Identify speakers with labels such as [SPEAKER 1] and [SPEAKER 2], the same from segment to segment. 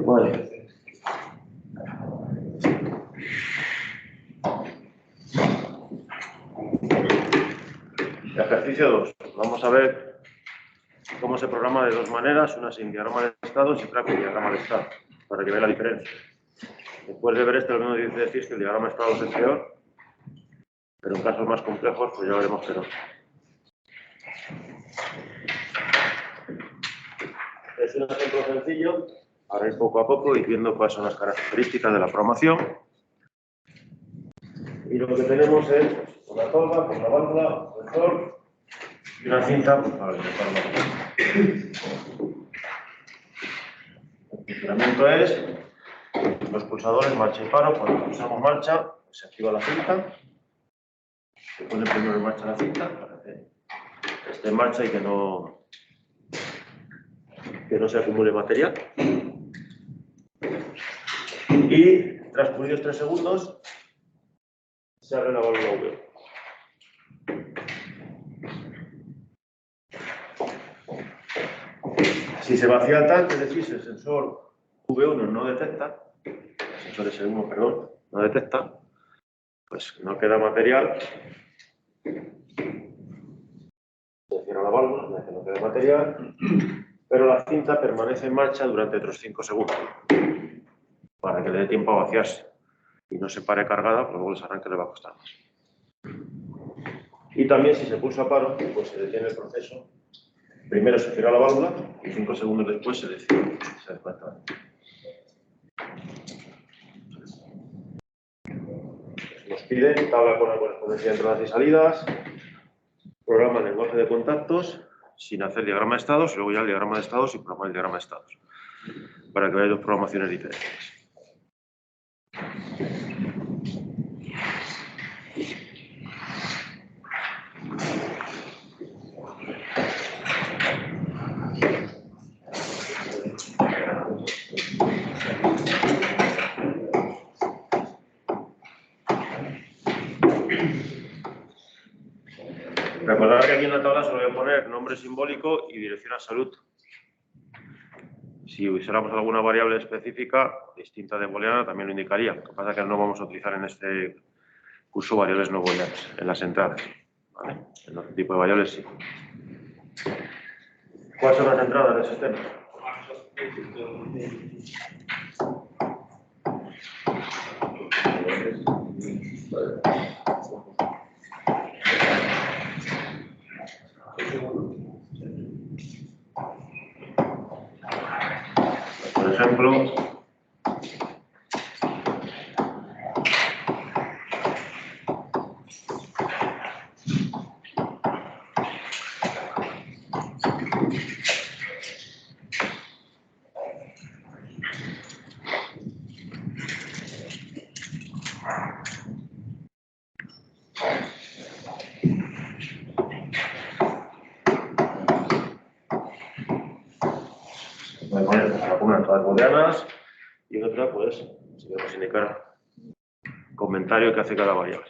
[SPEAKER 1] Bueno. Ejercicio 2. Vamos a ver cómo se programa de dos maneras, una sin diagrama de estados y otra con diagrama de estado, para que veáis la diferencia. Después de ver esto, lo mismo decís que el diagrama de estados es peor, pero en casos más complejos, pues ya veremos que no. Es un ejemplo sencillo, ahora ir poco a poco y viendo cuáles son las características de la programación. Y lo que tenemos es una tolva con una válvula, un sensor y una cinta pues, para alimentarla. El funcionamiento es los pulsadores marcha y paro. Cuando pulsamos marcha, se activa la cinta. Se pone primero en marcha la cinta para que esté en marcha y que no se acumule material. Y transcurridos 3 segundos, se abre la válvula V. Si se vacía el tanque, es decir, si el sensor V1 no detecta, el sensor S1, perdón, no detecta, pues no queda material. Se cierra la válvula, no queda material, pero la cinta permanece en marcha durante otros 5 segundos para que le dé tiempo a vaciarse y no se pare cargada, pues luego el arranque le va a costar más. Y también si se pulsa paro, pues se detiene el proceso. Primero se cierra la válvula y 5 segundos después se decide, se descuenta. Nos pide tabla con la correspondencia de entradas y salidas, programa el lenguaje de contactos sin hacer diagrama de estados, y luego ya el diagrama de estados y programar el diagrama de estados, para que veáis dos programaciones diferentes. Recordad que aquí en la tabla se voy a poner nombre simbólico y dirección a salud. Si usáramos alguna variable específica distinta de booleana, también lo indicaría. Lo que pasa es que no vamos a utilizar en este curso variables no booleanas en las entradas. ¿Vale? En otro tipo de variables sí. ¿Cuáles son las entradas del sistema? Por ejemplo, voy a poner una entrada booleanas y otra, pues, si queremos indicar comentario que hace cada variable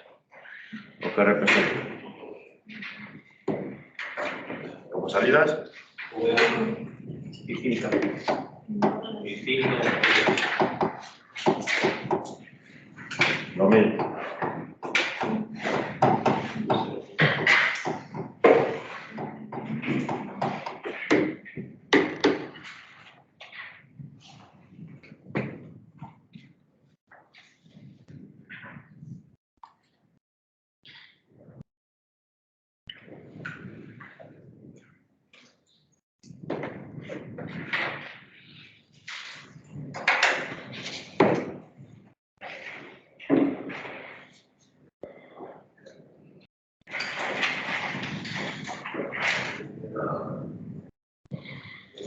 [SPEAKER 1] o que representa. Como salidas y cinta. Y 5. Lo mismo.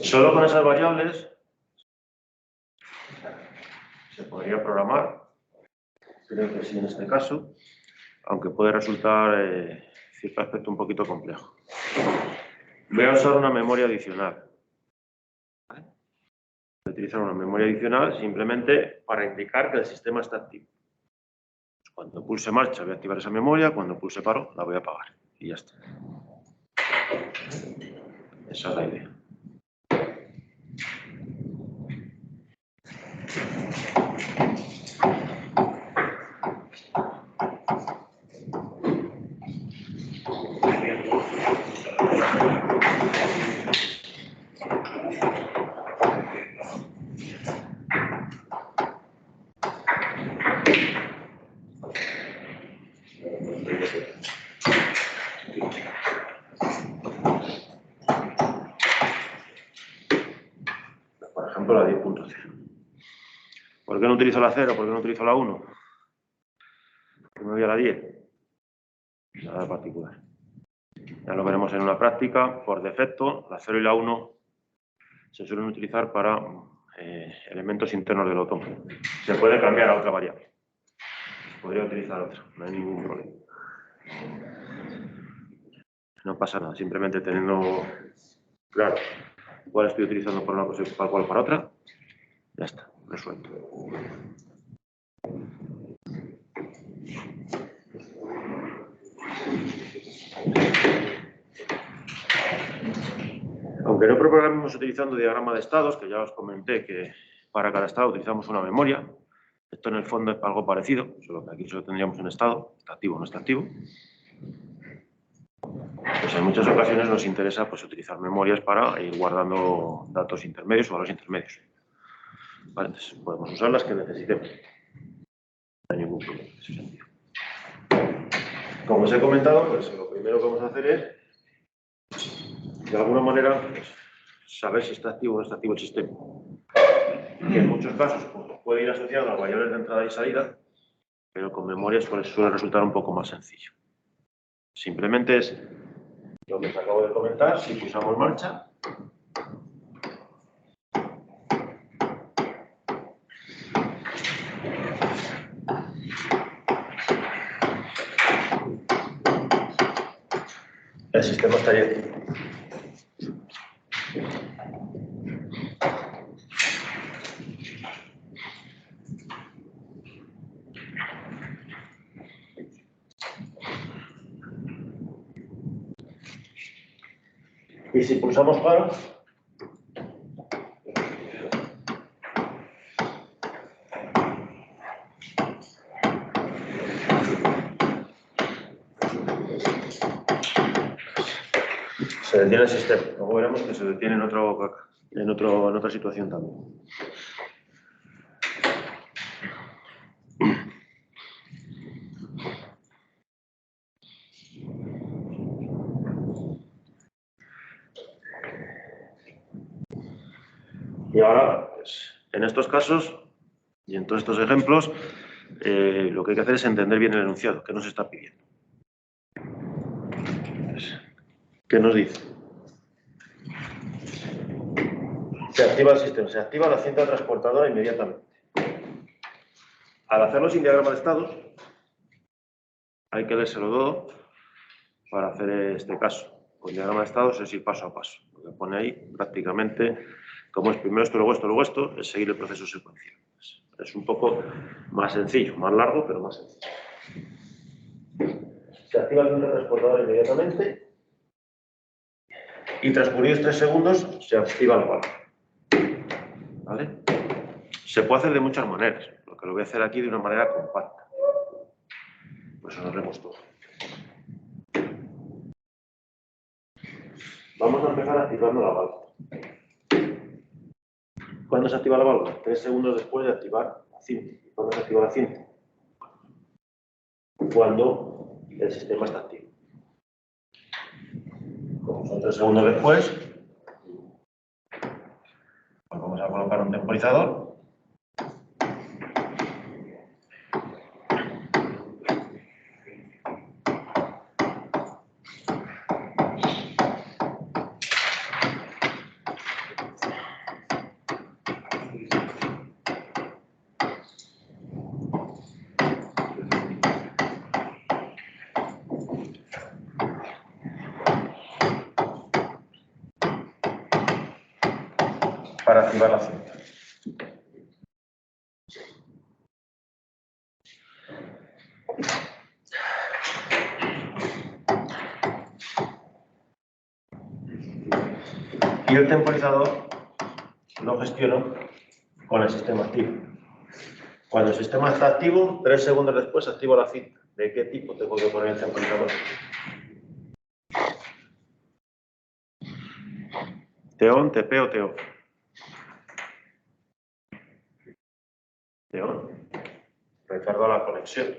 [SPEAKER 1] Solo con esas variables se podría programar, creo que sí en este caso, aunque puede resultar cierto aspecto un poquito complejo. Voy a usar una memoria adicional. Voy a utilizar una memoria adicional simplemente para indicar que el sistema está activo. Cuando pulse marcha voy a activar esa memoria, cuando pulse paro la voy a apagar y ya está. Esa es la idea. Por ejemplo, la 10.0. ¿Por qué no utilizo la 0? ¿Por qué no utilizo la 1? ¿Por qué me voy a la 10? Nada particular. Ya lo veremos en una práctica. Por defecto, la 0 y la 1 se suelen utilizar para elementos internos del autómata. Se puede cambiar a otra variable. Podría utilizar otra, no hay ningún problema. No pasa nada, simplemente teniendo claro cuál estoy utilizando para una cosa y cuál para otra, ya está, resuelto. Aunque no programemos utilizando diagrama de estados, que ya os comenté que para cada estado utilizamos una memoria, esto en el fondo es algo parecido, solo que aquí solo tendríamos un estado, está activo o no está activo. Pues en muchas ocasiones nos interesa pues, utilizar memorias para ir guardando datos intermedios o valores intermedios. Vale, entonces podemos usar las que necesitemos. No hay ningún problema en ese sentido. Como os he comentado, pues lo primero que vamos a hacer es, de alguna manera, pues, saber si está activo o no está activo el sistema. Que en muchos casos pues, puede ir asociado a variables de entrada y salida, pero con memorias pues, suele resultar un poco más sencillo. Simplemente es lo que os acabo de comentar, si pulsamos marcha. El sistema estaría activo. Y si pulsamos paro, se detiene el sistema. Luego veremos que se detiene en otra situación también. Y ahora, pues, en estos casos y en todos estos ejemplos, lo que hay que hacer es entender bien el enunciado, qué nos está pidiendo. ¿Qué nos dice? Se activa el sistema, se activa la cinta transportadora inmediatamente. Al hacerlo sin diagrama de estados, hay que leérselo todo para hacer este caso. Con diagrama de estados es ir paso a paso. Lo que pone ahí, prácticamente, como es primero esto, luego esto, es seguir el proceso secuencial. Es un poco más sencillo, más largo, pero más sencillo. Se activa la cinta transportadora inmediatamente y transcurridos 3 segundos se activa la válvula. ¿Vale? Se puede hacer de muchas maneras, lo que lo voy a hacer aquí de una manera compacta. Por eso nos vemos todo. Vamos a empezar activando la válvula. ¿Cuándo se activa la válvula? 3 segundos después de activar la cinta. ¿Cuándo se activa la cinta? Cuando el sistema está activo. Como son 3 segundos después, pues vamos a colocar un temporizador. para activar la cinta. Y el temporizador lo gestiono con el sistema activo. Cuando el sistema está activo, 3 segundos después activo la cinta. ¿De qué tipo tengo que poner el temporizador? T-on, TP o T-off. T-on. Retardo la conexión.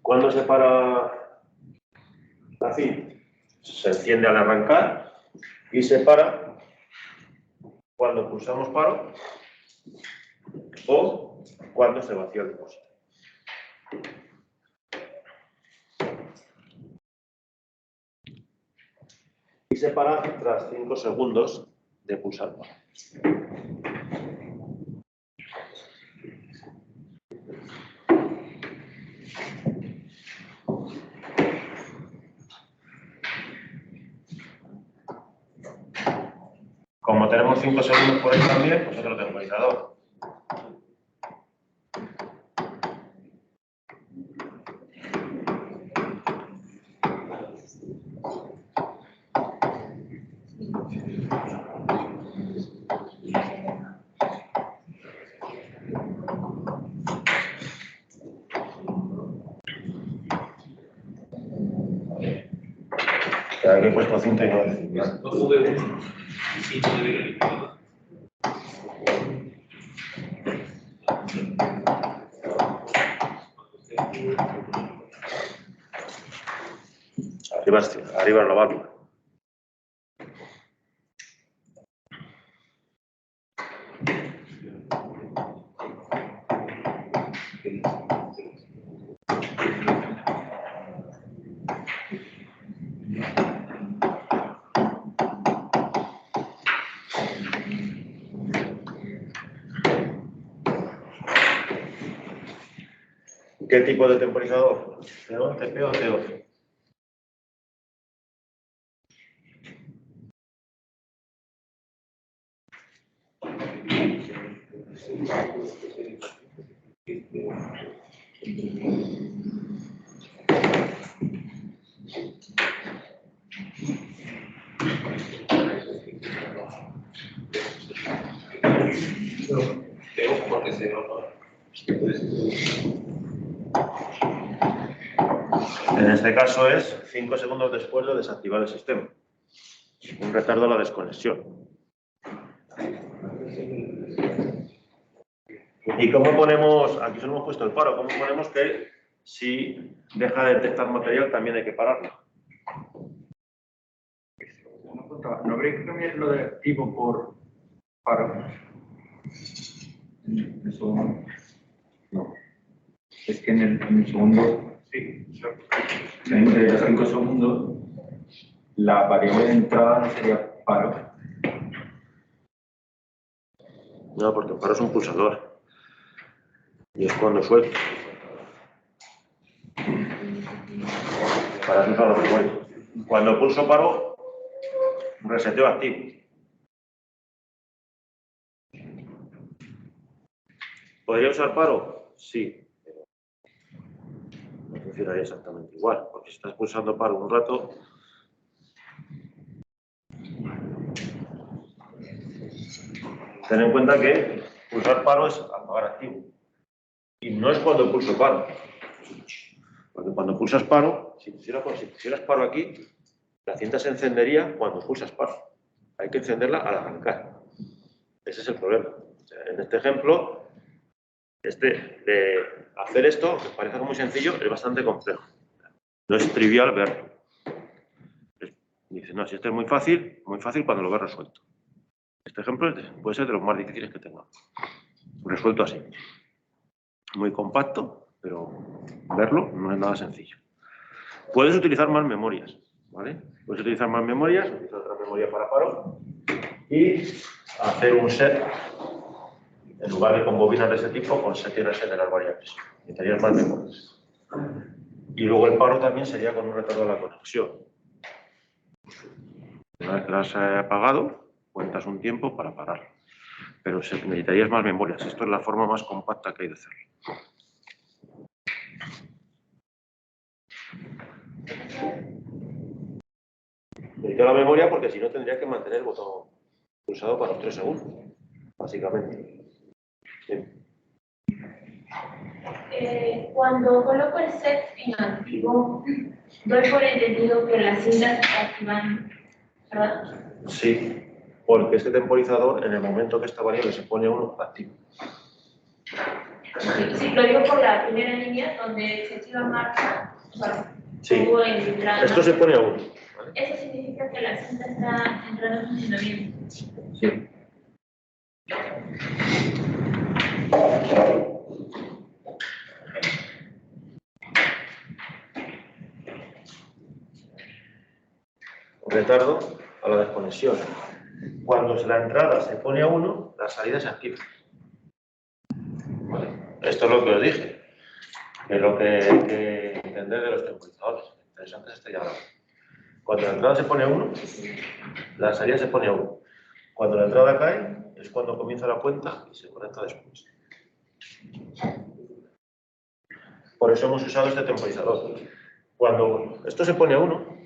[SPEAKER 1] ¿Cuándo se para la cinta? Se enciende al arrancar y se para cuando pulsamos paro o cuando se vacía el depósito. Y se para tras 5 segundos de pulsar paro. Como tenemos 5 segundos por ahí también, pues otro temporizador. Aquí he puesto 109. Arriba la válvula. ¿Qué tipo de temporizador? ¿T-on, TP o T-off? En este caso es 5 segundos después de desactivar el sistema. Un retardo a la desconexión. ¿Y cómo ponemos? Aquí solo hemos puesto el paro. ¿Cómo ponemos que si deja de detectar material también hay que pararlo?
[SPEAKER 2] ¿No habría que cambiar lo de activo por paro? Eso no. Es que en el segundo, sí, entre los 5 segundos, la variable de entrada no sería paro.
[SPEAKER 1] No, porque el paro es un pulsador. Y es cuando suelto. Para eso es a lo que voy. Cuando pulso paro, reseteo activo. ¿Podría usar paro? Sí. Pero no funcionaría exactamente igual. Porque si estás pulsando paro un rato, ten en cuenta que pulsar paro es apagar activo. Y no es cuando pulso paro. Porque cuando pulsas paro, si pusieras paro aquí, la cinta se encendería cuando pulsas paro. Hay que encenderla al arrancar. Ese es el problema. O sea, en este ejemplo, de hacer esto, que parece muy sencillo, es bastante complejo. No es trivial verlo. Dices, no, si esto es muy fácil cuando lo ves resuelto. Este ejemplo puede ser de los más difíciles que tengo. Resuelto así. Muy compacto, pero verlo no es nada sencillo. Puedes utilizar más memorias, ¿vale? Puedes utilizar más memorias, utilizar otra memoria para paro y hacer un set En lugar de con bobinas de este tipo, con set y reset de las variables. Necesitarías más memorias. Y luego el paro también sería con un retardo de la conexión. Una vez que la has apagado, cuentas un tiempo para parar. Pero necesitarías más memorias. Esto es la forma más compacta que hay de hacerlo. Necesito la memoria porque si no tendría que mantener el botón pulsado para los 3 segundos, básicamente. Sí.
[SPEAKER 3] Cuando coloco el set en activo, doy por entendido que las cintas se activan, ¿verdad?
[SPEAKER 1] Sí, porque este temporizador, en el momento que esta variable se pone 1, activa.
[SPEAKER 3] Sí, lo digo por la primera línea, donde se activa marcha, o sea,
[SPEAKER 1] Sí.
[SPEAKER 3] pongo en la
[SPEAKER 1] Esto se pone a 1. ¿Vale?
[SPEAKER 3] Eso significa que la cinta está entrando en funcionamiento.
[SPEAKER 1] Sí. Retardo a la desconexión. Cuando la entrada se pone a 1, la salida se activa. ¿Vale? Esto es lo que os dije. Que es lo que hay que entender de los temporizadores. Interesante este diagrama. Cuando la entrada se pone a 1, la salida se pone a 1. Cuando la entrada cae, es cuando comienza la cuenta y se conecta después. Por eso hemos usado este temporizador. Cuando esto se pone a 1,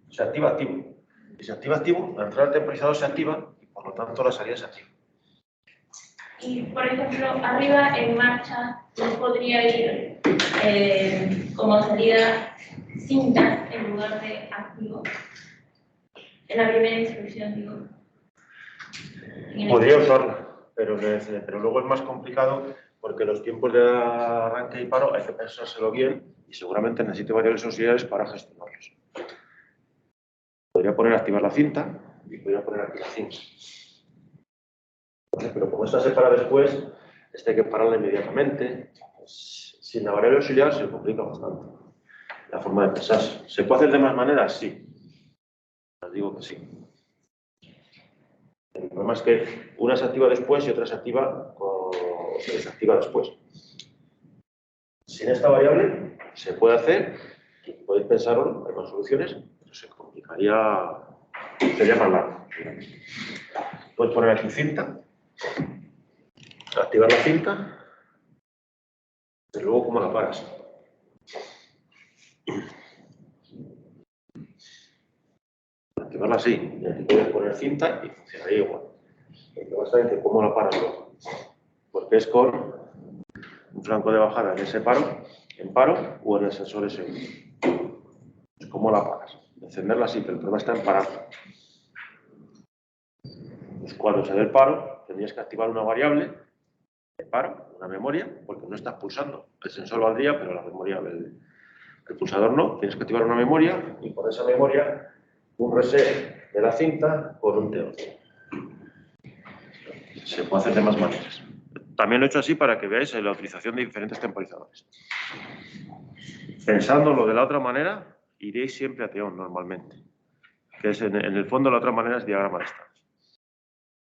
[SPEAKER 1] se activa activo. Si se activa activo, la entrada del temporizador se activa y por lo tanto la salida se activa.
[SPEAKER 3] Y, por ejemplo, arriba en marcha, yo podría ir como salida cinta en lugar de activo. En la primera instrucción, digo.
[SPEAKER 1] Podría usarla, pero luego es más complicado porque los tiempos de arranque y paro hay que pensárselo bien y seguramente necesite variables auxiliares para gestionarlos. Podría poner activar la cinta y podría poner aquí la cinta. ¿Vale? Pero como esta se para después, esta hay que pararla inmediatamente. Pues, sin la variable auxiliar se complica bastante la forma de pensarse. ¿Se puede hacer de más maneras? Sí. Les digo que sí. El problema es que una se activa después y otra se activa o se desactiva después. Sin esta variable se puede hacer, y podéis pensarlo, hay más soluciones, pero se complicaría, sería más largo. Puedes poner aquí cinta, activar la cinta, y luego cómo la paras. Activarla así, y aquí puedes poner cinta y funcionaría igual. Lo que pasa es que cómo la paras luego. Porque es con un flanco de bajada en ese paro, en paro o en el sensor SU. ¿Cómo la paras? Encenderla sí, pero el problema está en pararla. Pues cuando se dé el paro, tendrías que activar una variable de paro, una memoria, porque no estás pulsando. El sensor valdría, pero la memoria, el pulsador no. Tienes que activar una memoria y por esa memoria un reset de la cinta con un T8. Se puede hacer de más maneras. También lo he hecho así para que veáis la utilización de diferentes temporizadores. Pensándolo de la otra manera, iréis siempre a T-on normalmente. Que es en el fondo la otra manera es diagrama de estados.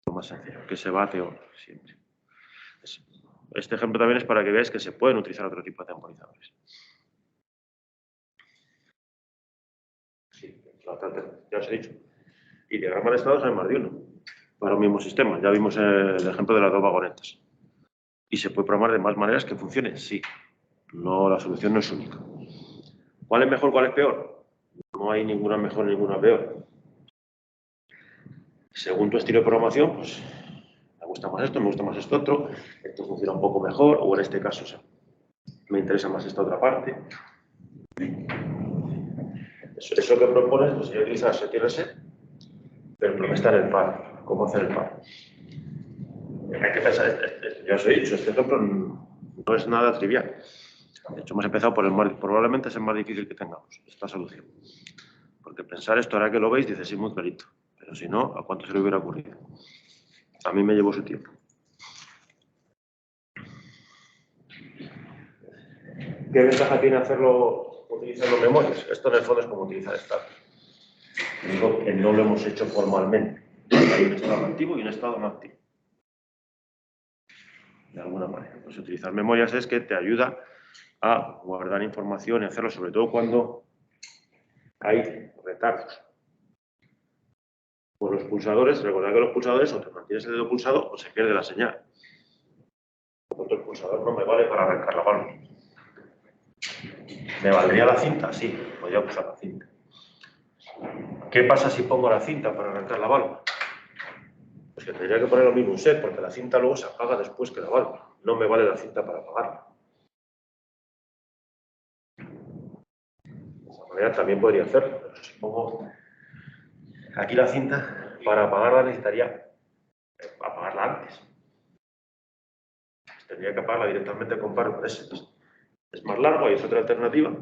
[SPEAKER 1] Lo más sencillo, que se va a T-on siempre. Este ejemplo también es para que veáis que se pueden utilizar otro tipo de temporizadores. Sí, ya os he dicho. Y diagrama de estados hay más de uno para un mismo sistema. Ya vimos el ejemplo de las dos vagonetas. ¿Y se puede programar de más maneras que funcione? Sí. No, la solución no es única. ¿Cuál es mejor, cuál es peor? No hay ninguna mejor ni ninguna peor. Según tu estilo de programación, pues me gusta más esto, me gusta más esto otro, esto funciona un poco mejor, o en este caso, o sea, me interesa más esta otra parte. Eso que propones, pues sería utilizar set y reset, pero el problema está en el paro. ¿Cómo hacer el paro? Hay que pensar, ya os he dicho, este ejemplo no es nada trivial. De hecho, hemos empezado por el más, probablemente es el más difícil que tengamos, esta solución. Porque pensar esto, ahora que lo veis, dices, sí, muy clarito. Pero si no, ¿a cuánto se le hubiera ocurrido? A mí me llevó su tiempo. ¿Qué ventaja tiene hacerlo utilizando memorias? Esto en el fondo es como utilizar stack. Digo que no lo hemos hecho formalmente. Hay un estado activo y un estado no activo. de alguna manera. Pues utilizar memorias es que te ayuda a guardar información y hacerlo, sobre todo cuando hay retardos. Por los pulsadores, recordad que los pulsadores o te mantienes el dedo pulsado o se pierde la señal. Por tanto, el pulsador no me vale para arrancar la válvula. ¿Me valdría la cinta? Sí, podría usar la cinta. ¿Qué pasa si pongo la cinta para arrancar la válvula? Pues que tendría que poner lo mismo un set, porque la cinta luego se apaga después que la válvula. No me vale la cinta para apagarla. De esa manera también podría hacerlo, pero si pongo aquí la cinta, para apagarla necesitaría apagarla antes. Tendría que apagarla directamente con paro preset. Es más largo, y es otra alternativa.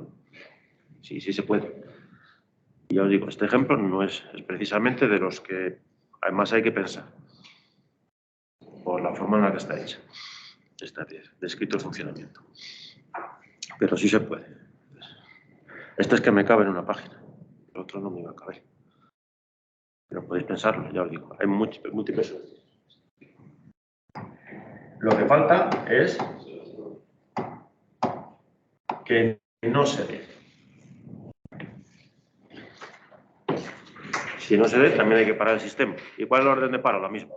[SPEAKER 1] Sí, sí se puede. Y ya os digo, este ejemplo no es precisamente de los que además hay que pensar. Por la forma en la que está hecha. Está descrito el funcionamiento. Pero sí se puede. Este es que me cabe en una página. El otro no me iba a caber. Pero podéis pensarlo, ya os digo. Hay múltiples soluciones. Lo que falta es que no se dé. Si no se dé, también hay que parar el sistema. ¿Y cuál es la orden de paro? La misma.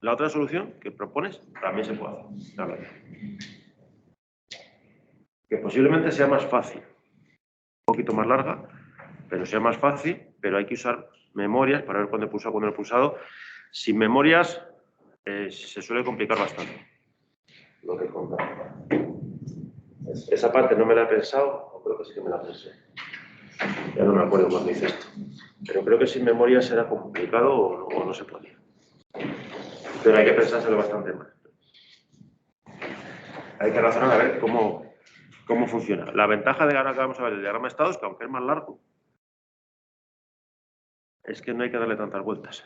[SPEAKER 1] La otra solución que propones también se puede hacer. Que posiblemente sea más fácil. Un poquito más larga, pero sea más fácil, pero hay que usar memorias para ver cuándo he pulsado, cuándo no he pulsado. Sin memorias se suele complicar bastante. Lo que contaba. Esa parte no me la he pensado, o creo que sí que me la pensé. Ya no me acuerdo cuándo hice esto. Pero creo que sin memorias era complicado o no se podía. Pero hay que pensárselo bastante más. Hay que razonar a ver cómo funciona. La ventaja de ahora que vamos a ver el diagrama de estado es que aunque es más largo, es que no hay que darle tantas vueltas.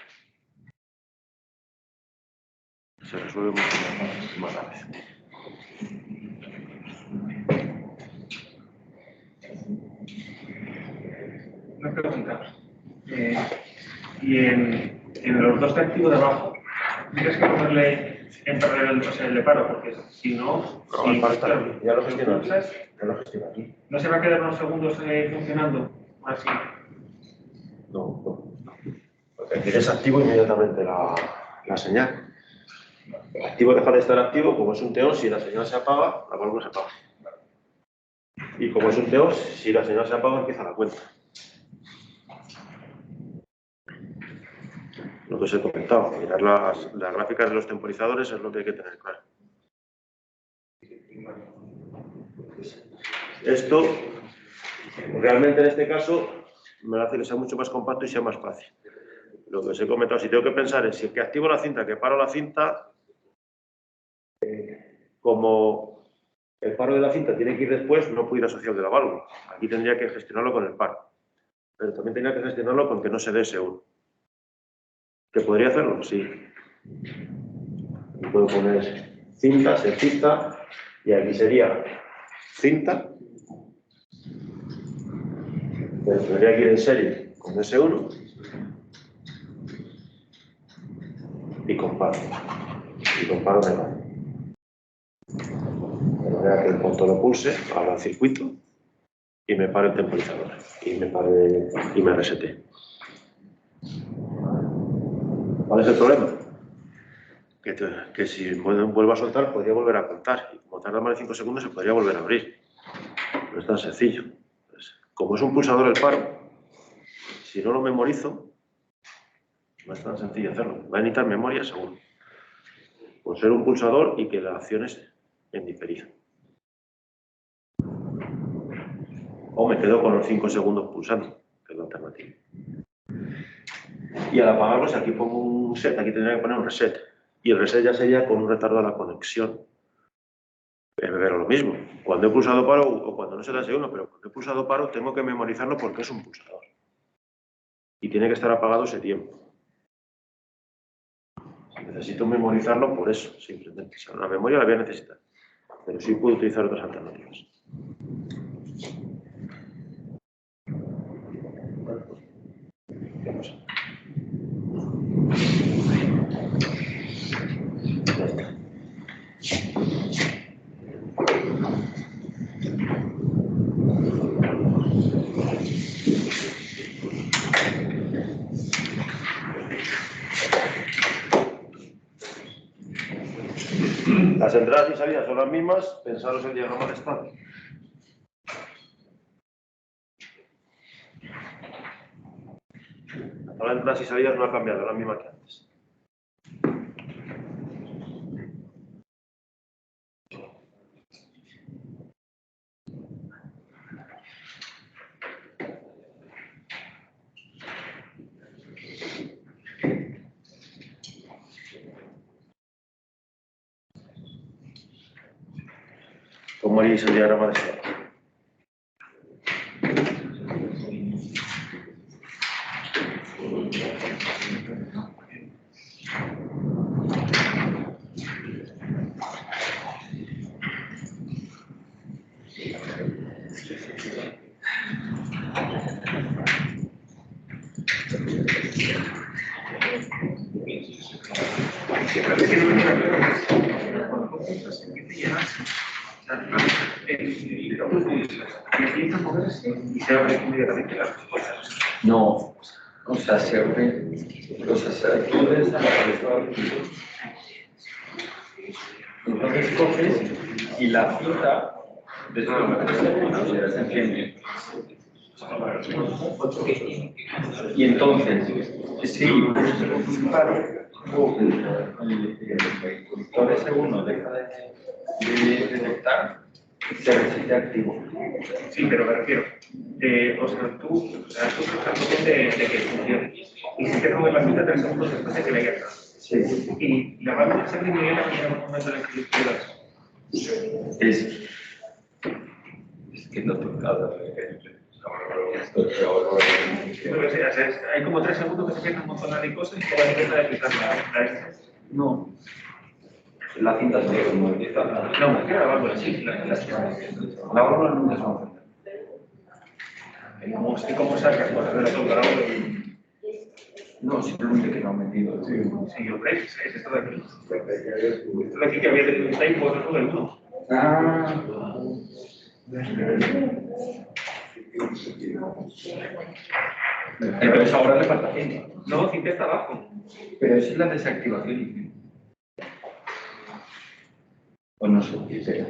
[SPEAKER 1] Se resuelve mucho más rápido.
[SPEAKER 4] Una pregunta. Y en los dos de activo de abajo, ¿tienes que ponerle en paralelo el de paro? Porque si no,
[SPEAKER 1] No, falta, ya lo gestiono aquí. Ya lo gestiono aquí.
[SPEAKER 4] ¿No se va a quedar unos segundos funcionando así?
[SPEAKER 1] No. Porque aquí desactivo inmediatamente la señal. El activo deja de estar activo, como es un T-on, si la señal se apaga, la válvula se apaga. Y como es un T-on, si la señal se apaga, empieza la cuenta. Lo que os he comentado, mirar las gráficas de los temporizadores es lo que hay que tener claro. Esto, realmente en este caso, me hace que sea mucho más compacto y sea más fácil. Lo que os he comentado, si tengo que pensar en si es que activo la cinta, que paro la cinta, como el paro de la cinta tiene que ir después, no puedo ir asociado de la válvula. Aquí tendría que gestionarlo con el paro. Pero también tendría que gestionarlo con que no se dé ese 1. ¿Que podría hacerlo? Sí. Puedo poner cinta, cinta, y aquí sería cinta. Pero tendría que ir en serie con S1 y comparo. Y comparo de nuevo. De manera que el punto lo pulse, abra el circuito y me pare el temporizador. Y me resete. ¿Cuál es el problema? Que si vuelvo a soltar, podría volver a contar. Y como tarda más de 5 segundos, se podría volver a abrir. No es tan sencillo. Pues, como es un pulsador el paro, si no lo memorizo, no es tan sencillo hacerlo. Va a necesitar memoria seguro. Por ser un pulsador y que la acción es en diferido. O me quedo con los 5 segundos pulsando, que es la alternativa. Y al apagarlo, si aquí pongo un set, aquí tendría que poner un reset. Y el reset ya sería con un retardo a la conexión. Pero lo mismo, cuando he pulsado paro o cuando no se da ese 1, pero cuando he pulsado paro tengo que memorizarlo porque es un pulsador. Y tiene que estar apagado ese tiempo. Necesito memorizarlo por eso, simplemente. O sea, la memoria la voy a necesitar. Pero sí puedo utilizar otras alternativas. ¿Qué pasa? Ya está. Las entradas y salidas son las mismas, pensaros el diagrama de estado. Las entradas y salidas no ha cambiado, es la misma que antes. ¿Cómo haréis el diagrama de estado?
[SPEAKER 4] Siempre que no me queda claro cuando cosas empieza a llenarse. Y empieza a moverse y se abre inmediatamente las cosas.
[SPEAKER 2] No, o sea, se abre, o sea, tú ves a la entonces coges y la cinta, después de 3 segundos, ya se enciende. Y entonces, si el conductor ese uno deja de detectar, se resiste activo.
[SPEAKER 4] Sí, pero me refiero, o sea, tú estás pendiente de que funcione. Y si te mueves la mitad de 3 segundos después de que le haya entrado.
[SPEAKER 2] Sí.
[SPEAKER 4] Y la válvula se abre inmediatamente en el momento en el que tú
[SPEAKER 2] Es que no tengo nada.
[SPEAKER 4] Hay como 3 segundos que se empiezan a montonar de cosas y luego hay que empezar a aplicar la.
[SPEAKER 2] No. La cinta se ve como empieza.
[SPEAKER 4] No, me refiero a la válvula, sí.
[SPEAKER 2] La válvula nunca se va a encender.
[SPEAKER 4] ¿Cómo sacas cosas de la soldadura?
[SPEAKER 2] No, simplemente que no ha metido.
[SPEAKER 4] Sí, yo creo, es esto de aquí. Esto de aquí que había tenido un time por el 1.
[SPEAKER 2] Ah. Entonces ahora le falta cinta.
[SPEAKER 4] No, cinta está abajo.
[SPEAKER 2] Pero esa es la desactivación. O no sé, espera.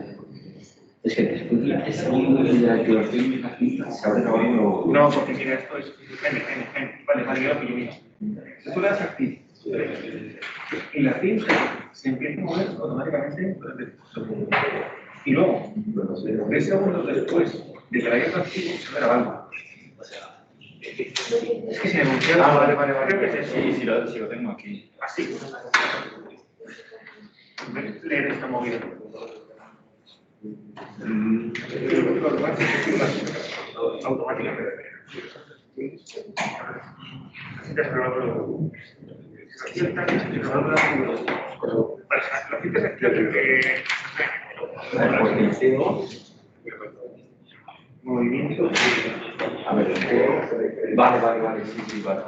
[SPEAKER 2] Es que después de la desactivación de la cinta se abre la válvula.
[SPEAKER 4] No, porque mira, esto es. Vale, yo lo pillo, mira. Tú le das aquí. Y la cinta se empieza a mover automáticamente. Y luego, 3 segundos después de que la hayas activo, se abre la válvula. Es que si me funciona.
[SPEAKER 2] Vale.
[SPEAKER 4] Creo que es eso.
[SPEAKER 2] Sí, lo tengo aquí.
[SPEAKER 4] Así. Leer esta movida. Automáticamente. Movimiento.
[SPEAKER 2] A ver, vale, sí, vale.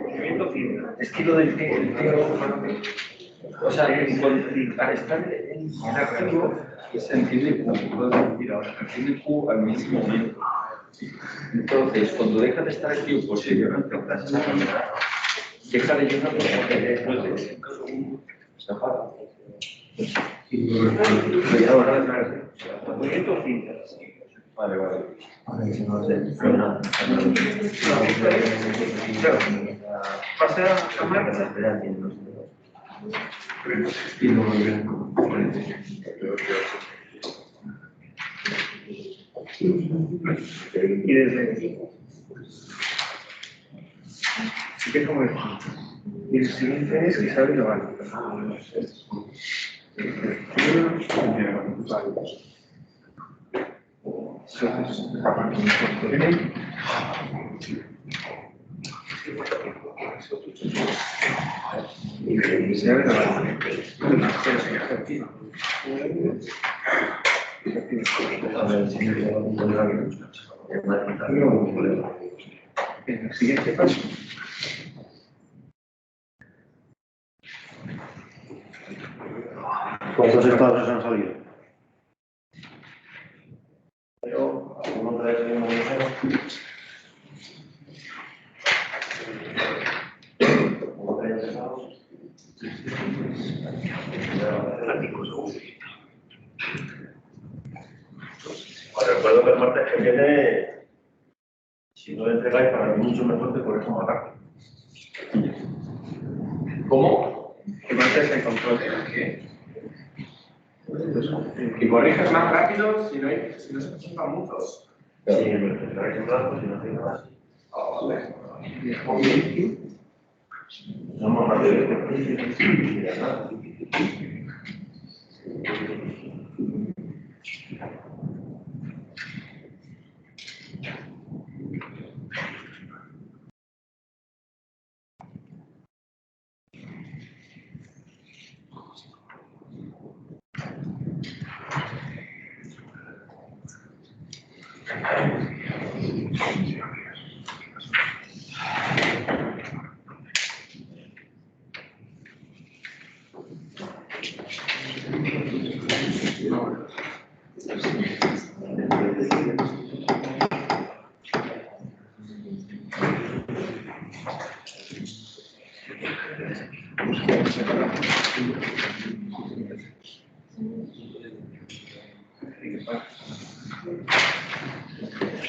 [SPEAKER 4] Movimiento cinta.
[SPEAKER 2] Es que lo del o sea, para estar en activo se enciende Q, puedo decir ahora, se enciende Q al mismo momento. Entonces, cuando deja de estar activo, posteriormente deja de llenar porque después de 5 segundos se apaga.
[SPEAKER 4] Movimiento cinta.
[SPEAKER 2] Vale.
[SPEAKER 4] Pasa a marcha. Y desde aquí. Así que como esto. Y el siguiente es que se abre la válvula. Y se abre la válvula. El siguiente paso.
[SPEAKER 1] ¿Cuántos estados han salido? tiene, si no le entregáis para mí mucho mejor, te corrige más rápido.
[SPEAKER 4] ¿Cómo? Que mantengas el control de la que. Que corrijas más rápido si no se presentan muchos.
[SPEAKER 1] Sí, pero te traes un rato, si no te más.
[SPEAKER 4] Vale.
[SPEAKER 1] Somos más de nada.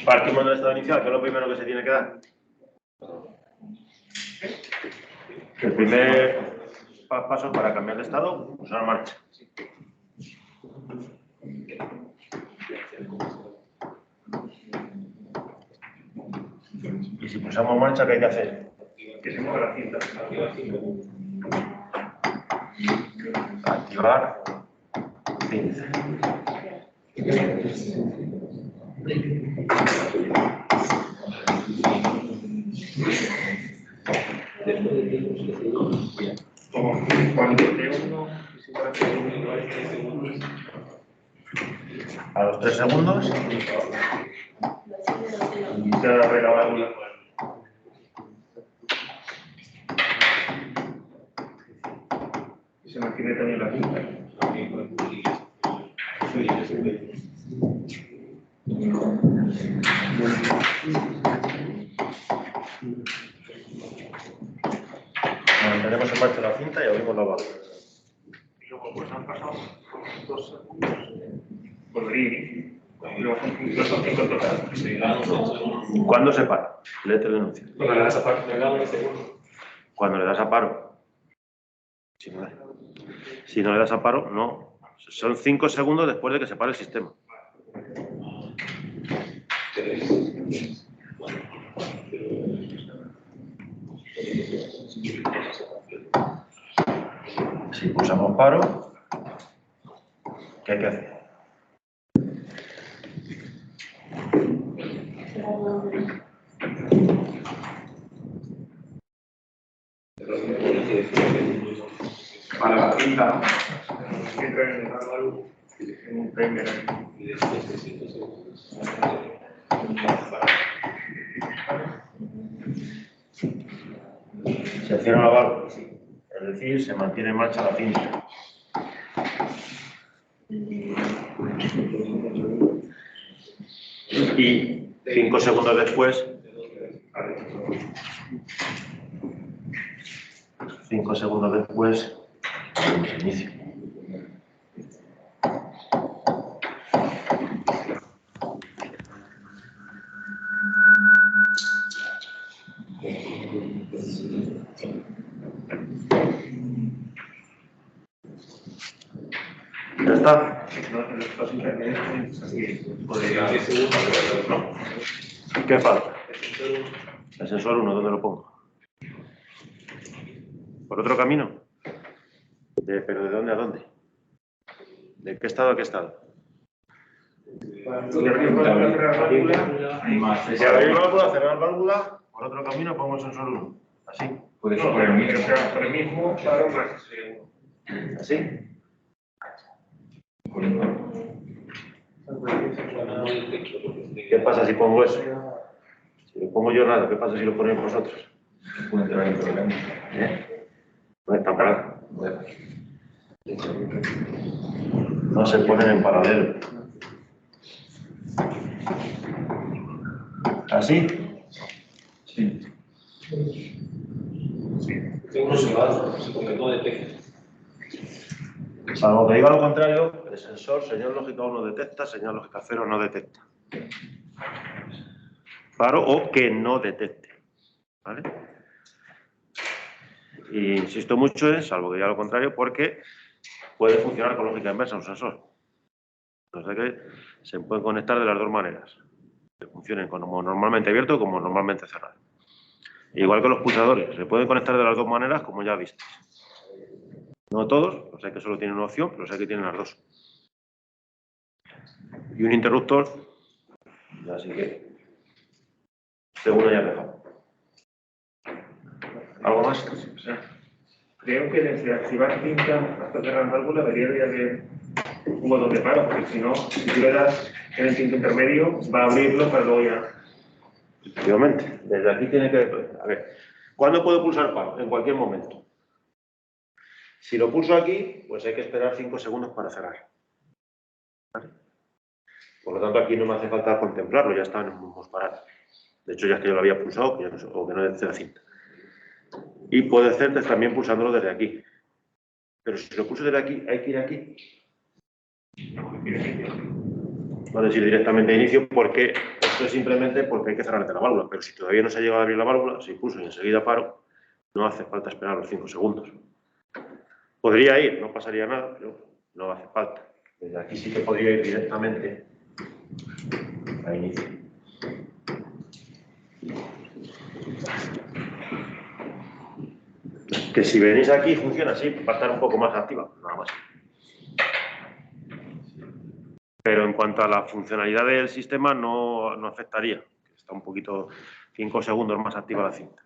[SPEAKER 1] Partimos del estado inicial, que es lo primero que se tiene que dar. El primer paso para cambiar de estado, pulsar marcha. Y si pulsamos marcha, ¿qué hay que hacer?
[SPEAKER 4] Que se mueva la cinta.
[SPEAKER 1] Activar cinta.
[SPEAKER 4] Como cuando de uno, si fuera 3 segundos.
[SPEAKER 1] A los 3 segundos,
[SPEAKER 4] Se abre la válvula. Y se mantiene también la cinta.
[SPEAKER 1] mantenemos en marcha la cinta y abrimos la válvula.
[SPEAKER 4] Y luego pues han pasado 2 segundos. Volvería a inicio. Y luego son 5 en total.
[SPEAKER 1] ¿Cuándo se para? Léete el enunciado.
[SPEAKER 4] Cuando le das a paro,
[SPEAKER 1] Cuando le das a paro. Si no le das a paro, no. Son 5 segundos después de que se pare el sistema. Si pulsamos paro, ¿qué hay que hacer?
[SPEAKER 4] para la cinta, entra en el árbol en un timer ahí.
[SPEAKER 1] Se cierra la válvula, es decir, se mantiene en marcha la cinta. Y 5 segundos después, 5 segundos después, se inicia. ¿Ya está?
[SPEAKER 4] Los intermedios, así podría.
[SPEAKER 1] No. ¿Qué falta? El sensor 1, ¿dónde lo pongo? ¿Por otro camino? ¿Pero de dónde a dónde? ¿De qué estado a qué estado?
[SPEAKER 4] Si abrir
[SPEAKER 1] Si abrir válvula, cerrar válvula, por otro camino pongo el sensor 1. Así.
[SPEAKER 4] puede ser por el mismo, claro, más.
[SPEAKER 1] ¿Así? ¿Qué pasa si pongo eso? Si lo pongo yo nada, ¿qué pasa si lo ponéis vosotros?
[SPEAKER 2] Puede entrar en problemas.
[SPEAKER 1] No está parado. No se ponen en paralelo. ¿Así?
[SPEAKER 2] Sí.
[SPEAKER 5] Uno se va, porque no detecta.
[SPEAKER 1] Salvo que diga lo contrario, el sensor, señal lógica 1 detecta, señal lógica 0 no detecta. paro o que no detecte. ¿Vale? Y insisto mucho en, salvo que diga lo contrario, porque puede funcionar con lógica inversa un sensor. O sea que se pueden conectar de las dos maneras. Que funcionen como normalmente abierto como normalmente cerrado. Igual que los pulsadores, se pueden conectar de las dos maneras como ya visteis. No todos, o sea que solo tienen una opción, pero sé que tienen las dos. Y un interruptor, así que, según haya dejado. ¿Algo más?
[SPEAKER 4] O sea, creo que desde activar cinta hasta cerrar válvula debería de haber un botón de paro, porque si no, si tú le das en el quinto intermedio, va a abrirlo para luego ya.
[SPEAKER 1] Efectivamente, desde aquí tiene que... A ver, ¿cuándo puedo pulsar paro? En cualquier momento. Si lo pulso aquí, pues hay que esperar 5 segundos para cerrar. ¿Vale? Por lo tanto, aquí no me hace falta contemplarlo, ya está en un mismo parado. De hecho, ya es que yo lo había pulsado, o que no desde la cinta. Y puede hacer también pulsándolo desde aquí. Pero si lo pulso desde aquí, hay que ir aquí. No decir directamente de inicio, porque esto es simplemente porque hay que cerrar la válvula. Pero si todavía no se ha llegado a abrir la válvula, si pulso y enseguida paro, no hace falta esperar los 5 segundos. Podría ir, no pasaría nada, pero no hace falta. Desde aquí sí que podría ir directamente a inicio. Que si venís aquí funciona así, va a estar un poco más activa, nada más. Pero en cuanto a la funcionalidad del sistema no afectaría. Está un poquito, 5 segundos más activa la cinta.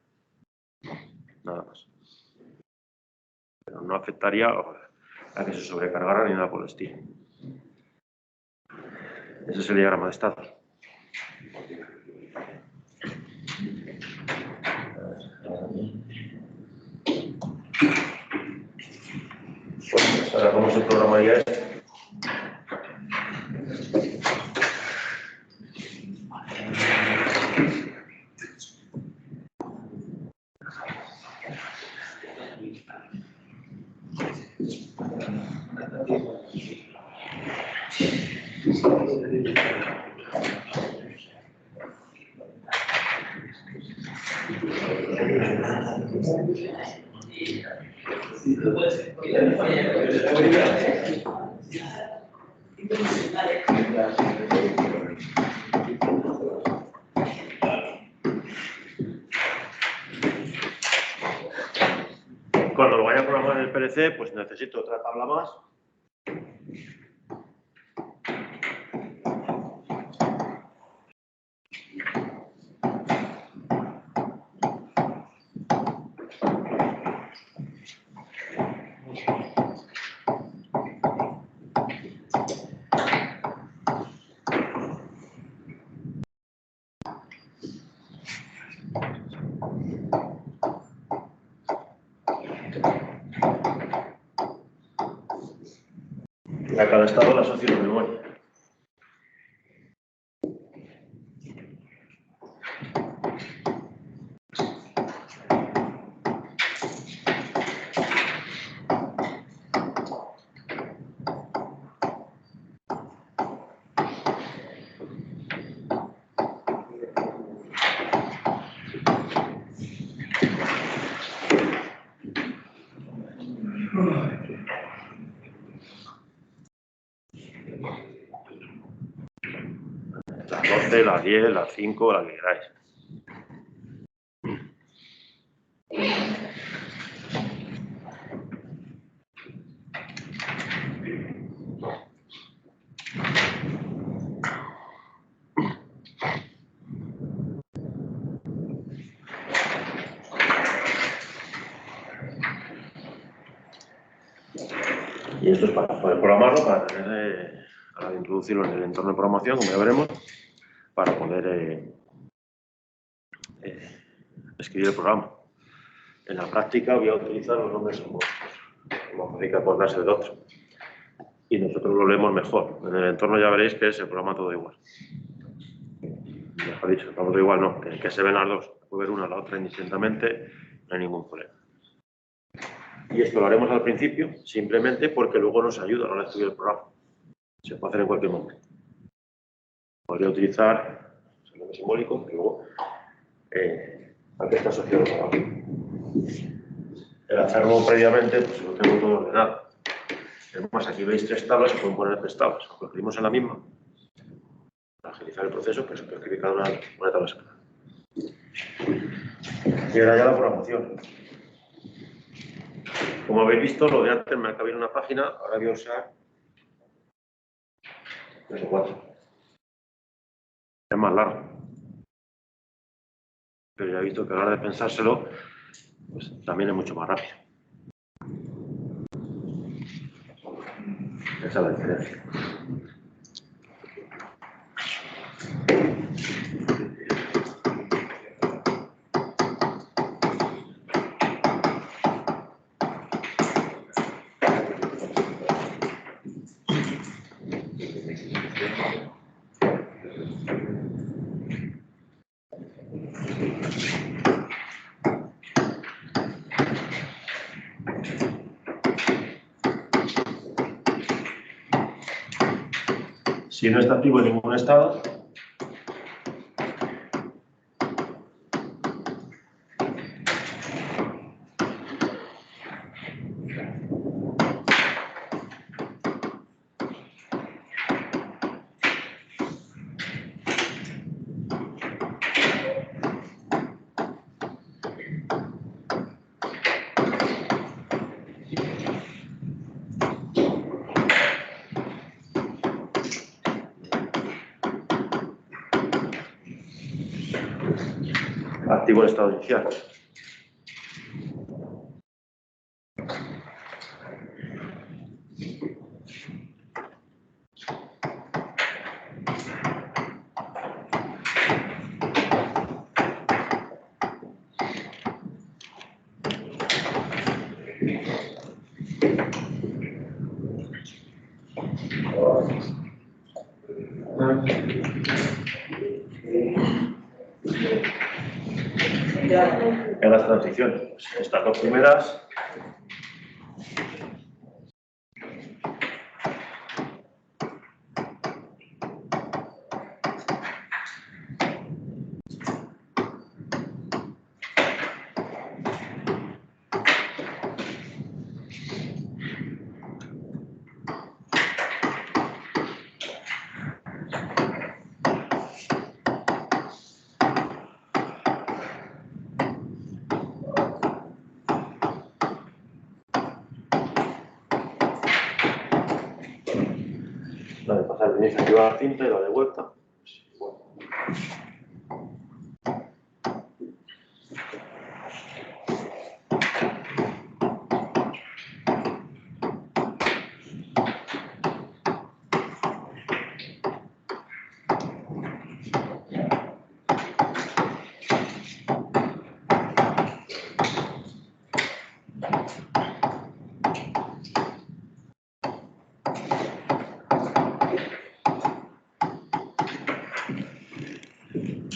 [SPEAKER 1] Nada más. Pero no afectaría a que se sobrecargara ni nada por el estilo. Ese es el diagrama de estados. Pues ahora cómo se programaría esto. Cuando lo vaya a programar en el PLC, pues necesito otra tabla más. Y a cada estado le asocio la memoria. Las 12, las 10, las 5, la que queráis. Y esto es para poder programarlo, para tener, para introducirlo en el entorno de programación, como ya veremos, para poder escribir el programa. En la práctica voy a utilizar los nombres como fácil que acordarse del otro. Y nosotros lo leemos mejor. En el entorno ya veréis que es el programa todo igual. Mejor dicho, el programa todo igual no, que se ven las dos. Puede ver una a la otra indistintamente, no hay ningún problema. Y esto lo haremos al principio, simplemente porque luego nos ayuda a la hora de escribir el programa. Se puede hacer en cualquier momento. Podría utilizar, se lo muy simbólico, pero luego ¿a qué está asociado cada uno? El hacerlo previamente, pues lo tengo todo ordenado. Es más, aquí veis 3 tablas, se pueden poner 3 tablas. Aunque lo escribimos en la misma, para agilizar el proceso, pues se puede escribir cada una tabla separada. Y ahora ya la programación. Como habéis visto, lo de antes me acaba en una página, ahora voy a usar 3 o 4. Es más largo. Pero ya he visto que a la hora de pensárselo, pues también es mucho más rápido. Esa es la diferencia. Si no está activo en ningún estado, activo el estado inicial. En las transiciones, pues estas 2 primeras, la de pasar de iniciativa a la cinta y la de vuelta, pues igual.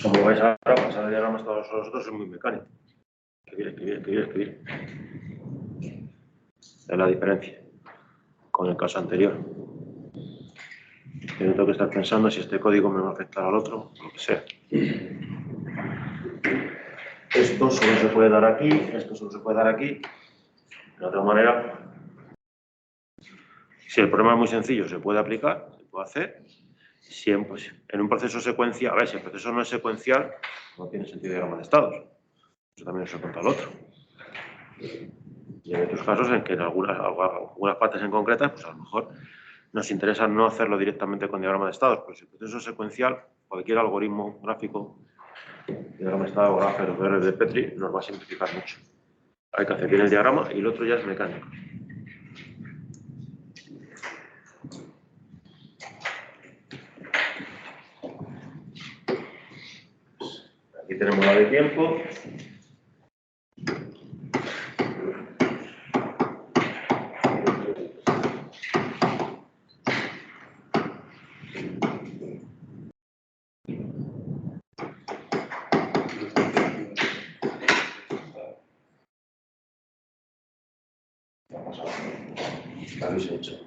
[SPEAKER 1] Como vais ahora, pasar el diagrama hasta los otros es muy mecánico. Escribir. Es la diferencia con el caso anterior. Yo no tengo que estar pensando si este código me va a afectar al otro, lo que sea. Esto solo se puede dar aquí, esto solo se puede dar aquí. De otra manera, si el problema es muy sencillo, se puede aplicar, se puede hacer. Siempre, pues, en un proceso secuencial, a ver, si el proceso no es secuencial, no tiene sentido diagrama de estados. Eso también se cuenta al otro. Y hay otros casos en que en algunas partes en concretas, pues a lo mejor nos interesa no hacerlo directamente con diagrama de estados, pero si el proceso es secuencial, cualquier algoritmo gráfico, diagrama de estado, grafos, de Petri, nos va a simplificar mucho. Hay que hacer bien el diagrama y el otro ya es mecánico. Aquí tenemos la de tiempo. La habéis hecho.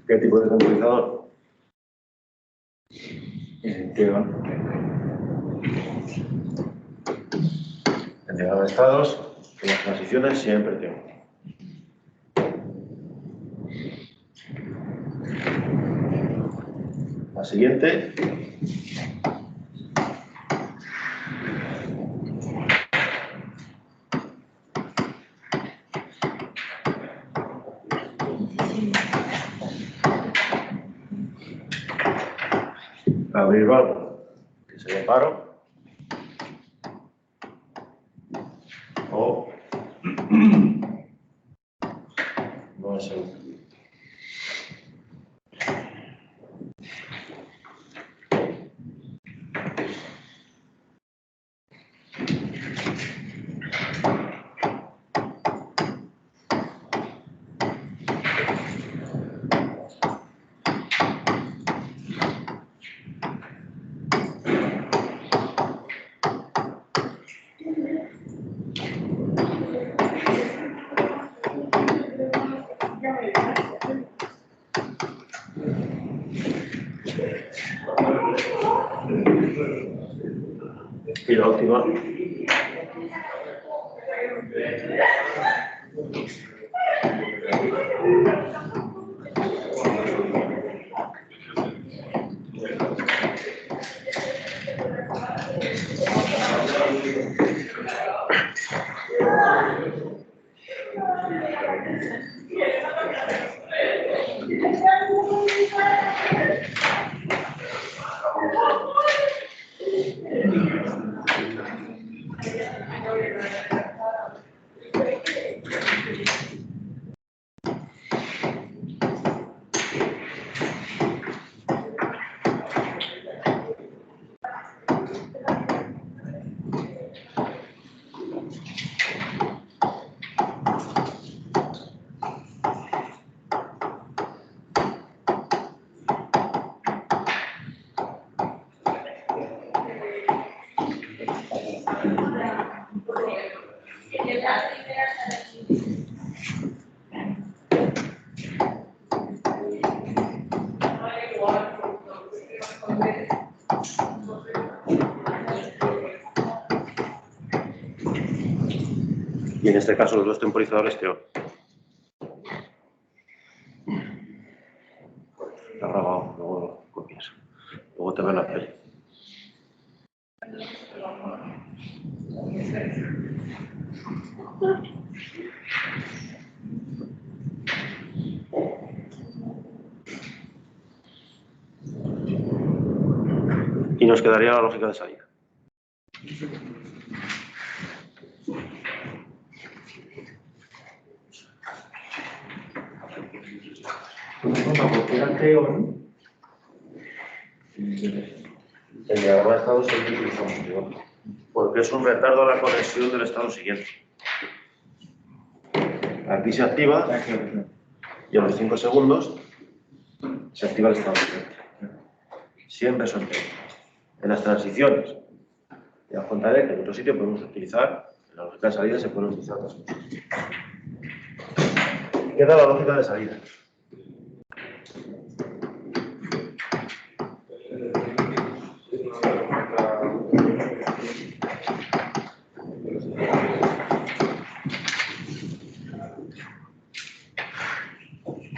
[SPEAKER 1] ¿Qué tipo de temporizador?
[SPEAKER 2] Teon.
[SPEAKER 1] En diagrama de estados, en las transiciones siempre tengo. La siguiente. Abrir valvo, que sería paro. O no es seguro. Y la última. Y en este caso los dos temporizadores Teon. Está grabado, luego lo copias. Luego te ven la peli. Y nos quedaría la lógica de salida.
[SPEAKER 2] Porque era Teon.
[SPEAKER 1] El diagrama de estado siempre utilizamos Teon, porque es un retardo a la conexión del estado siguiente. Aquí se activa y a los 5 segundos se activa el estado siguiente. Siempre son Teon. En las transiciones, ya os contaré que en otro sitio podemos utilizar, en la lógica de salida se pueden utilizar otras cosas. Queda la lógica de salida.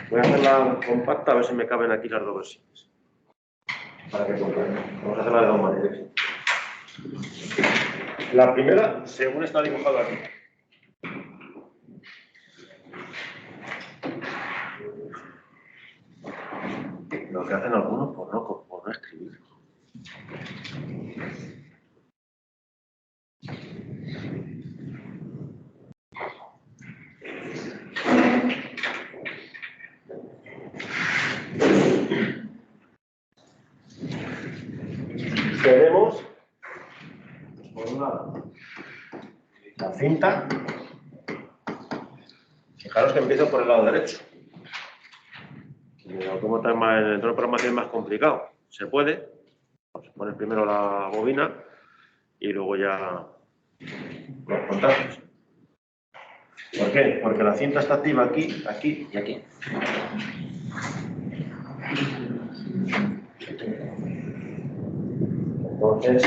[SPEAKER 1] Voy a hacerla compacta a ver si me caben aquí las dos versiones. Para que comprendan. Vamos a hacerla de dos maneras. La primera, según está dibujado aquí. Lo que hacen algunos por no escribir. Tenemos, por un lado, la cinta. Fijaros que empiezo por el lado derecho. Como está en el entorno de programación es más complicado. Se puede. Vamos a poner primero la bobina y luego ya los contactos. ¿Por qué? Porque la cinta está activa aquí, aquí y aquí.
[SPEAKER 2] Entonces,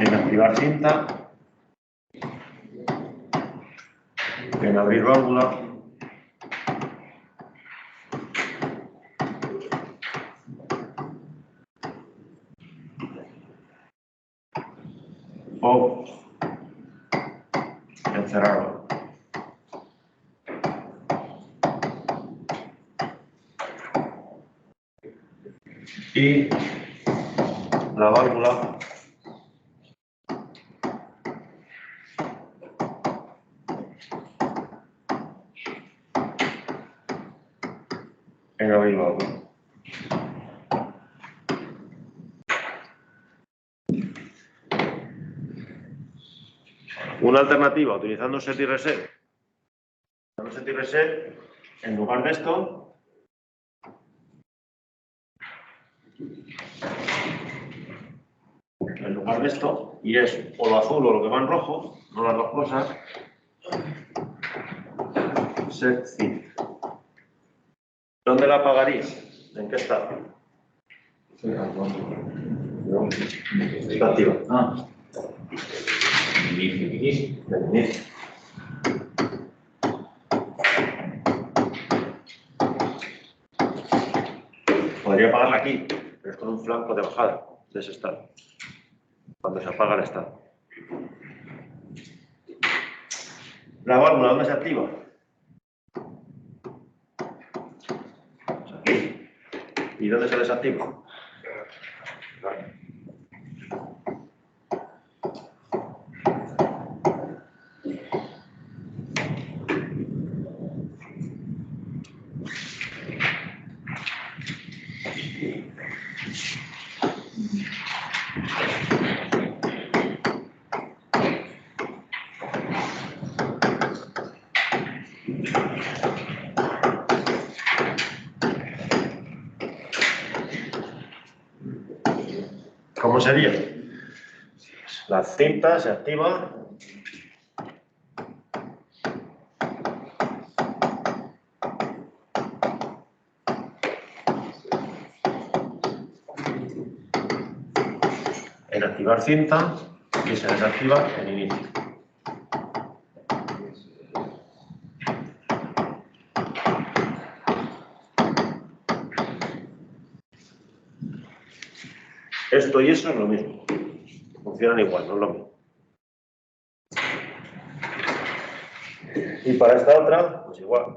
[SPEAKER 1] en activar cinta, en abrir válvula, o en cerrar válvula. Y la válvula en abrir válvula. Una alternativa utilizando set y reset. Set y reset, en lugar de esto, y es o lo azul o lo que va en rojo, no las dos cosas, set cinta. ¿Dónde la apagaría? ¿En qué estado? Está activa.
[SPEAKER 2] ah,
[SPEAKER 1] Del inicio. Podría apagarla aquí, pero es con un flanco de bajada de ese estado. Cuando se apaga el estado. La válvula, ¿dónde se activa? Pues aquí. ¿Y dónde se desactiva? ¿Cómo sería? La cinta se activa en activar cinta y se desactiva en inicio. Esto y eso es lo mismo. Funcionan igual, no es lo mismo. Y para esta otra, pues igual.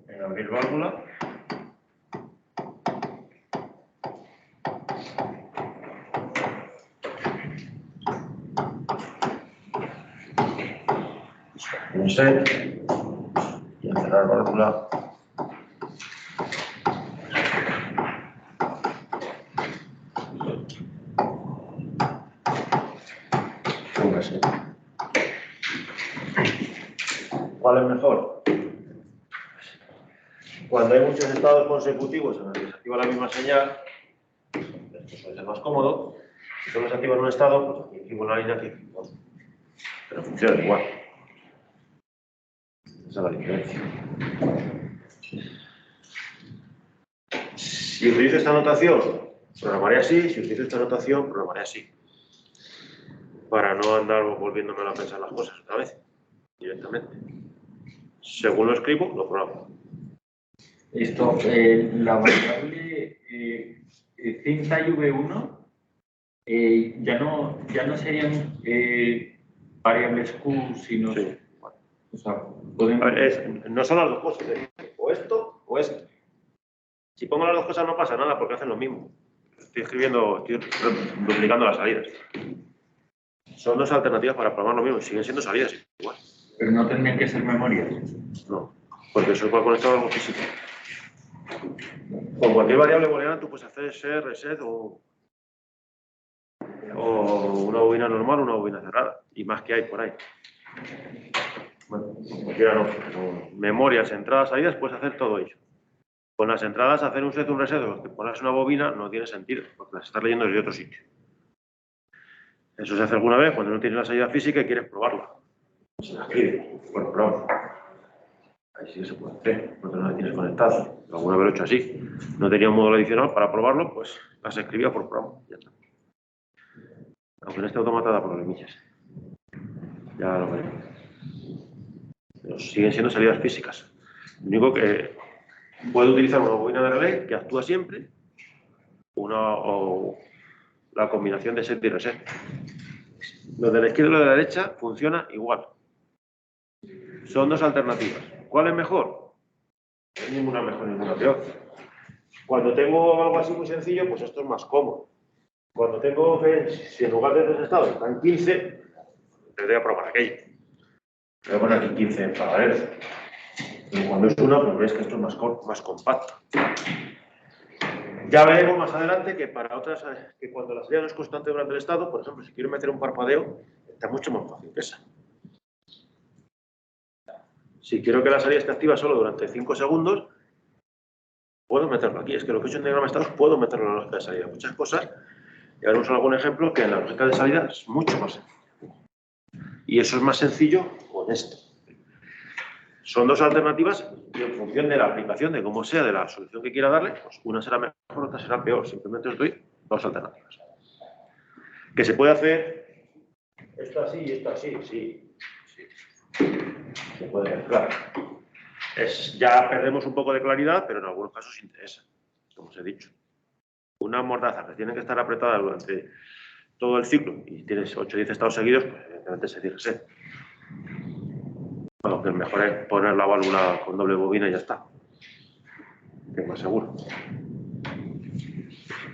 [SPEAKER 1] En abrir válvula. Un set. Y en cerrar válvula. Un set. ¿Cuál es mejor? Cuando hay muchos estados consecutivos en los que se activa la misma señal, esto suele ser más cómodo. Si solo se activa en un estado, pues aquí activo una línea, aquí activo otra. Pero funciona igual. Esa es la diferencia. Si utilizo esta notación, programaré así. Si utilizo esta notación, programaré así. Para no andar volviéndome a pensar las cosas otra vez, directamente. Según lo escribo, lo programo.
[SPEAKER 2] esto, la variable cinta y V1 ya no serían variables Q, sino...
[SPEAKER 1] Sí.
[SPEAKER 2] O sea, podemos...
[SPEAKER 1] A ver, no son las dos cosas, o esto o esto. Si pongo las dos cosas no pasa nada porque hacen lo mismo. Estoy duplicando las salidas. Son dos alternativas para programar lo mismo, siguen siendo salidas igual.
[SPEAKER 2] Pero no tendrían que ser memorias.
[SPEAKER 1] No, porque eso va conectado a algo físico. Con cualquier variable booleana tú puedes hacer set, reset o una bobina normal o una bobina cerrada. Y más que hay por ahí. Bueno, cualquiera no. Pero memorias, entradas, salidas, puedes hacer todo ello. Con las entradas, hacer un set, un reset, que pones una bobina no tiene sentido, porque las estás leyendo desde otro sitio. Eso se hace alguna vez cuando no tienes la salida física y quieres probarla. Se la escribe. Bueno, probamos. Ahí sí que se puede hacer, porque no la tienes conectada. Alguna vez lo he hecho así. No tenía un módulo adicional para probarlo, pues las escribía por programa. Ya está. Aunque en este automata da problemillas. Ya lo veremos. Pero siguen siendo salidas físicas. Lo único que puede utilizar una bobina de relé que actúa siempre, o la combinación de set y reset. Lo de la izquierda y lo de la derecha funciona igual. Son dos alternativas. ¿Cuál es mejor? No hay ninguna mejor, ninguna peor. Cuando tengo algo así muy sencillo, pues esto es más cómodo. Cuando tengo que, si en lugar de 3 estados están 15, tendré que probar aquello. Voy a poner aquí 15 en paralelo. Pero cuando es una, pues veis que esto es más compacto. Ya veremos más adelante que para otras, que cuando la salida no es constante durante el estado, por ejemplo, si quiero meter un parpadeo, está mucho más fácil que esa. Si quiero que la salida esté activa solo durante 5 segundos, puedo meterlo aquí. Es que lo que he hecho en diagrama de estados puedo meterlo en la lógica de salida. Muchas cosas, y ahora uso algún ejemplo que en la lógica de salida es mucho más sencillo. Y eso es más sencillo con esto. Son dos alternativas y en función de la aplicación, de cómo sea, de la solución que quiera darle, pues una será mejor, otra será peor. Simplemente os doy dos alternativas. ¿Que se puede hacer esto así y esto así? Sí. Se puede mezclar. Ya perdemos un poco de claridad, pero en algunos casos interesa, como os he dicho. Una mordaza que tiene que estar apretada durante todo el ciclo y tienes 8 o 10 estados seguidos, pues evidentemente se tiene que ser. Bueno, que el mejor es poner la válvula con doble bobina y ya está. Que es más seguro.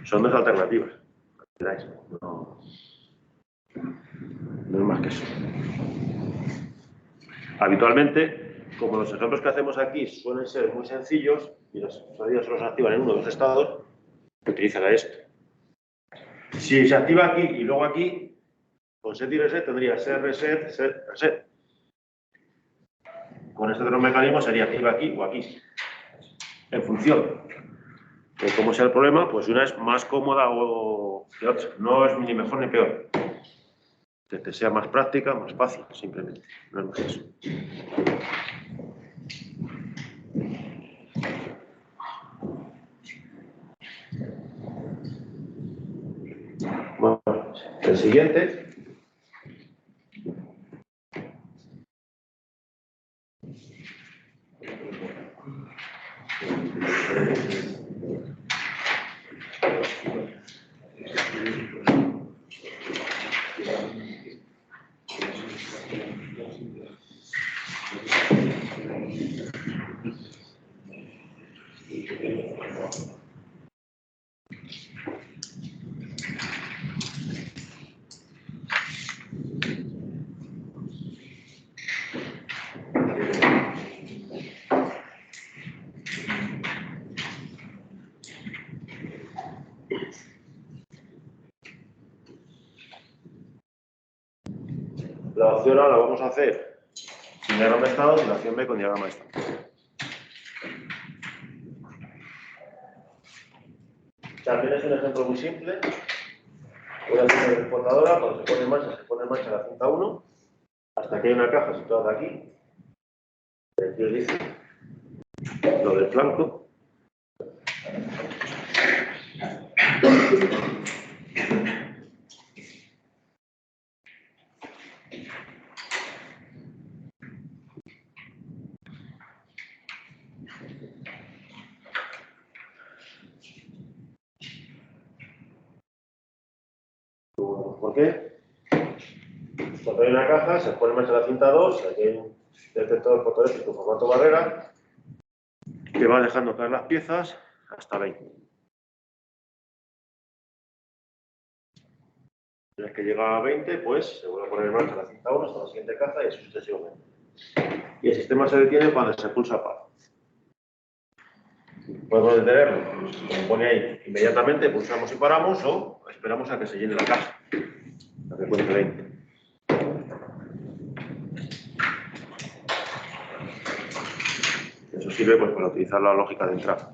[SPEAKER 1] Son dos alternativas. No es más que eso. Habitualmente, como los ejemplos que hacemos aquí suelen ser muy sencillos y las salidas solo se activan en uno o dos estados, utilizará esto. Si se activa aquí y luego aquí, con set y reset tendría set, reset, set, reset. Con este otro mecanismo sería activa aquí o aquí. En función de cómo sea el problema, pues una es más cómoda que otra. No es ni mejor ni peor. Que sea más práctica, más fácil, simplemente. No es más eso. Bueno, el siguiente. La opción A la vamos a hacer sin diagrama de estados y la opción B con diagrama de estados. También es un ejemplo muy simple. Voy a hacer la transportadora, cuando se pone en marcha la cinta 1, hasta que hay una caja situada aquí. Aquí os dice lo del flanco. ¿Por qué? Cuando hay una caja, se pone en marcha la cinta 2, aquí hay un detector fotoeléctrico formato barrera que va dejando caer las piezas hasta 20. Una vez que llega a 20, pues se vuelve a poner en marcha la cinta 1 hasta la siguiente caja y así sucesivamente. Y el sistema se detiene cuando se pulsa par. Podemos detenerlo, como pone ahí, inmediatamente pulsamos y paramos o esperamos a que se llene la caja, a que cuente 20. Eso sirve pues para utilizar la lógica de entrada.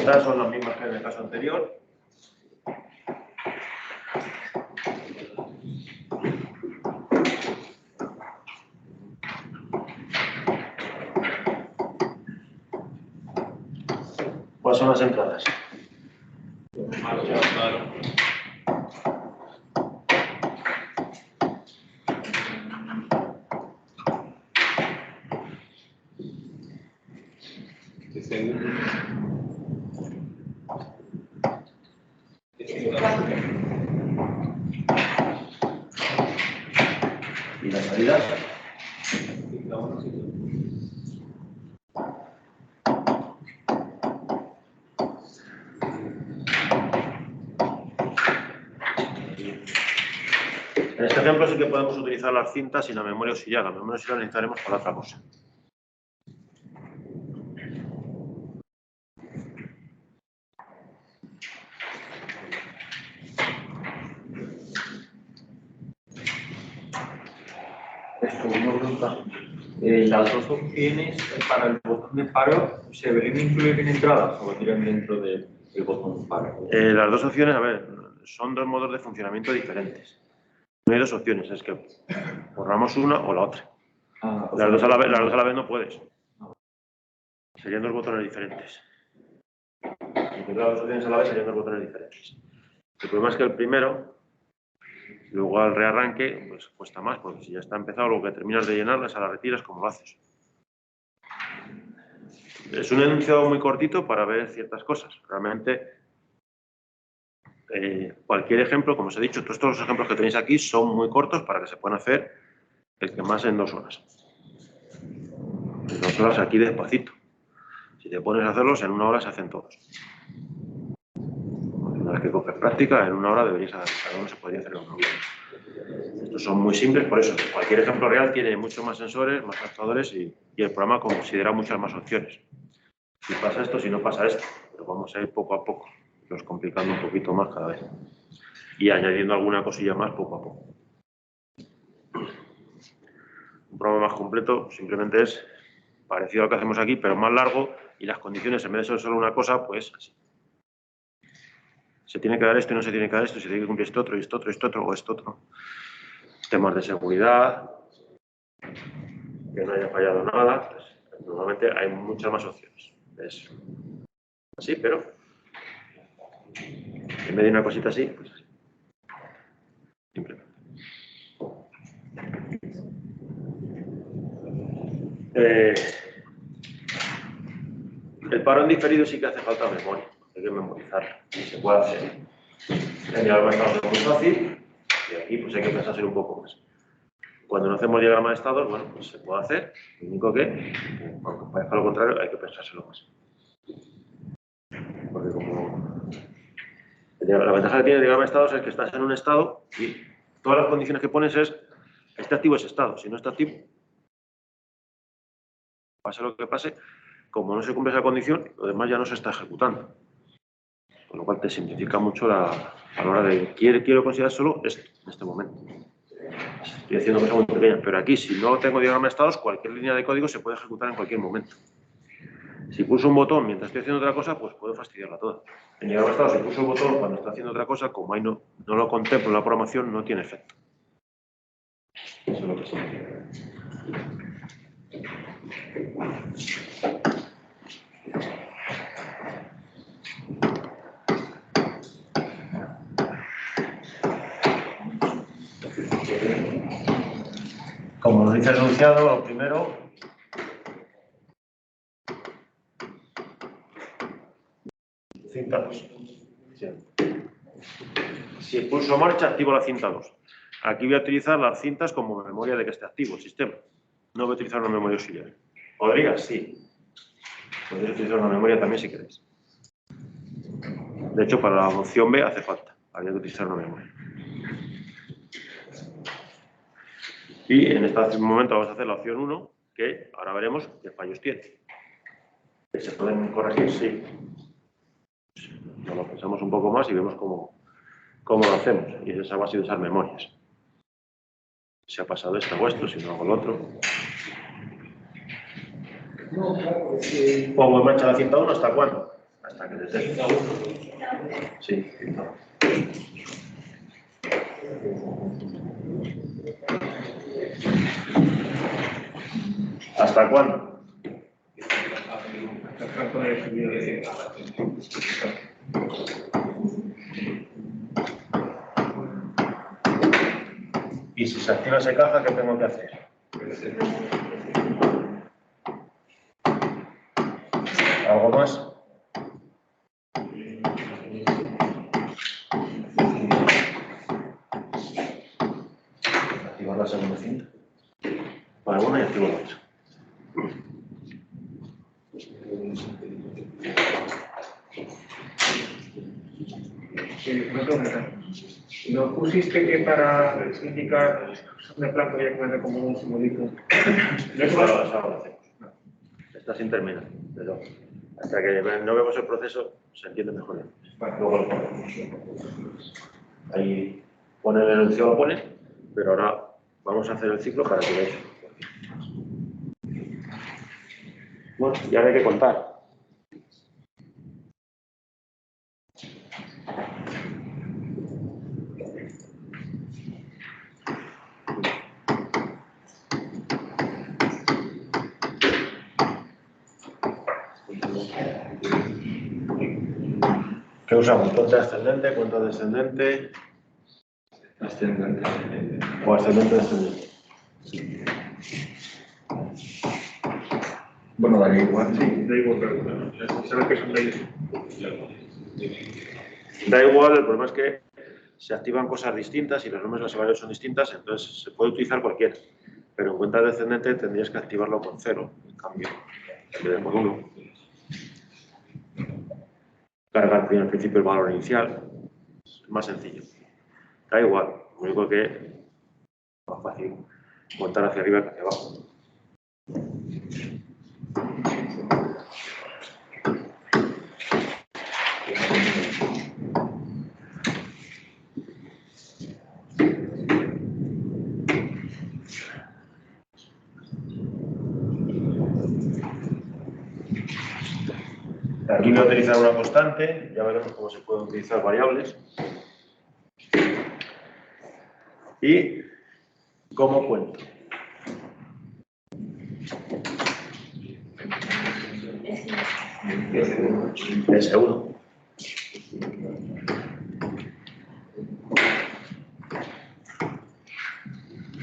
[SPEAKER 1] cintas son las mismas que en el caso anterior. ¿Cuáles son las entradas? ¿Y las salidas? En este ejemplo sí que podemos utilizar las cintas sin la memoria auxiliar. La memoria auxiliar la necesitaremos para otra cosa.
[SPEAKER 2] Esto, una pregunta. Las dos opciones para el botón de paro, ¿se deberían incluir en entradas o vendrían dentro del botón de paro?
[SPEAKER 1] Las dos opciones, a ver, son dos modos de funcionamiento diferentes. No hay dos opciones, es que borramos una o la otra. Las dos a la vez no puedes. Serían dos botones diferentes. Si las dos opciones a la vez serían dos botones diferentes. El problema es que el primero, luego al rearranque, pues cuesta más, porque si ya está empezado, lo que terminas de llenarla, esa la retiras, como lo haces. Es un enunciado muy cortito para ver ciertas cosas. Realmente, cualquier ejemplo, como os he dicho, todos estos ejemplos que tenéis aquí son muy cortos para que se puedan hacer el que más en 2 horas. En 2 horas aquí despacito. Si te pones a hacerlos, en 1 hora se hacen todos. Una vez que coges práctica, en 1 hora deberías hacer, cada uno se podría hacer en 1 hora. Estos son muy simples, por eso cualquier ejemplo real tiene muchos más sensores, más adaptadores y el programa considera muchas más opciones. Si pasa esto, si no pasa esto, pero vamos a ir poco a poco, los complicando un poquito más cada vez y añadiendo alguna cosilla más poco a poco. Un programa más completo simplemente es parecido a lo que hacemos aquí, pero más largo y las condiciones, en vez de ser solo una cosa, pues así. Se tiene que dar esto y no se tiene que dar esto, se tiene que cumplir esto otro, y esto otro, esto otro o esto otro. Temas de seguridad, que no haya fallado nada, pues, normalmente hay muchas más opciones. Es así, pero en vez de una cosita así, pues así. Simplemente. El paro en diferido sí que hace falta memoria, hay que memorizarlo, y se puede hacer. En diagrama de estados es muy fácil, y aquí pues hay que pensárselo un poco más. Cuando no hacemos diagrama de estados, bueno, pues se puede hacer, lo único que, aunque parezca lo contrario, hay que pensárselo más. Porque como la ventaja que tiene el diagrama de estados es que estás en un estado y todas las condiciones que pones es, este activo es estado, si no está activo, pase lo que pase, como no se cumple esa condición, lo demás ya no se está ejecutando. Con lo cual te simplifica mucho a la hora de quiero considerar solo esto en este momento. Estoy haciendo cosas muy pequeñas, pero aquí si no tengo diagrama de estados, cualquier línea de código se puede ejecutar en cualquier momento. Si pulso un botón mientras estoy haciendo otra cosa, pues puedo fastidiarla toda. En diagrama de estados, si pulso el botón cuando estoy haciendo otra cosa, como ahí no lo contemplo en la programación, no tiene efecto. Eso es lo que significa. Como nos dice el enunciado, lo primero, cinta 2. Si pulso marcha, activo la cinta 2. Aquí voy a utilizar las cintas como memoria de que esté activo el sistema. No voy a utilizar una memoria auxiliar. ¿Podría? Sí. Podéis utilizar una memoria también si queréis. De hecho, para la opción B hace falta. Habría que utilizar una memoria. Y en este momento vamos a hacer la opción 1, que ahora veremos qué fallos tiene. ¿Que se pueden corregir? Sí. Nos lo pensamos un poco más y vemos cómo lo hacemos. Y es a base de usar memorias. Si ha pasado esto o esto, si no hago el otro. Pongo en marcha la cinta 1, ¿hasta cuándo? hasta que detecte. Sí, no. ¿Hasta cuándo?
[SPEAKER 4] Hasta el campo de subida de...
[SPEAKER 1] Y si se activa esa caja, ¿qué tengo que hacer? ¿Algo más? Activar la segunda cinta. Vale, una y activo la otra.
[SPEAKER 4] Una pregunta. ¿No pusiste que para indicar de blanco había que poner como un simbolito? ¿No es
[SPEAKER 1] Ahora lo hacemos. Está sin terminar, pero hasta que no vemos el proceso se entiende mejor.
[SPEAKER 4] Vale.
[SPEAKER 1] Luego lo ponemos. Ahí pone el enunciado, lo pone, pero ahora vamos a hacer el ciclo para que veáis. Bueno, ya hay que contar. ¿Qué usamos? Cuenta ascendente, cuenta descendente.
[SPEAKER 2] Ascendente.
[SPEAKER 1] O ascendente descendente.
[SPEAKER 2] Bueno, daría igual.
[SPEAKER 4] Sí, da igual, pero ¿sabes que son de ellos?
[SPEAKER 1] Da igual, el problema es que se activan cosas distintas y los nombres de las variables son distintas, entonces se puede utilizar cualquiera. Pero en cuenta descendente tendrías que activarlo con 0, en cambio, en vez de con 1. Cargar en principio el valor inicial. Es más sencillo. Da igual, lo único que es más fácil contar hacia arriba que hacia abajo. Aquí voy a utilizar una constante, ya veremos cómo se pueden utilizar variables. Y cómo cuento. S1.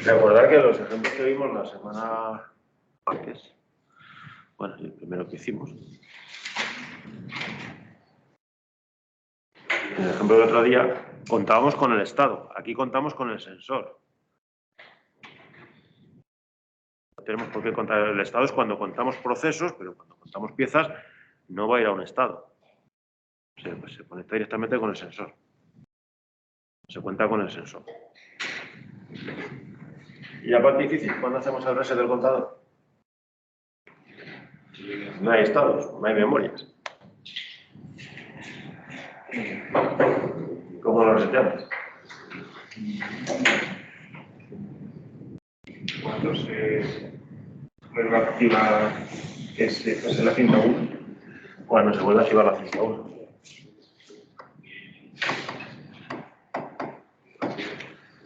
[SPEAKER 1] Recordar que los ejemplos que vimos la semana antes, bueno, el primero que hicimos, en el ejemplo del otro día, contábamos con el estado. Aquí contamos con el sensor. No tenemos por qué contar el estado, es cuando contamos procesos, pero cuando contamos piezas no va a ir a un estado. Se conecta directamente con el sensor. Se cuenta con el sensor. Y la parte difícil, ¿cuándo hacemos el reset del contador? No hay estados, no hay memorias. ¿Cómo lo reseteamos?
[SPEAKER 4] Cuando se vuelve a activar pues la cinta 1.
[SPEAKER 1] Cuando se vuelve a activar la cinta 1.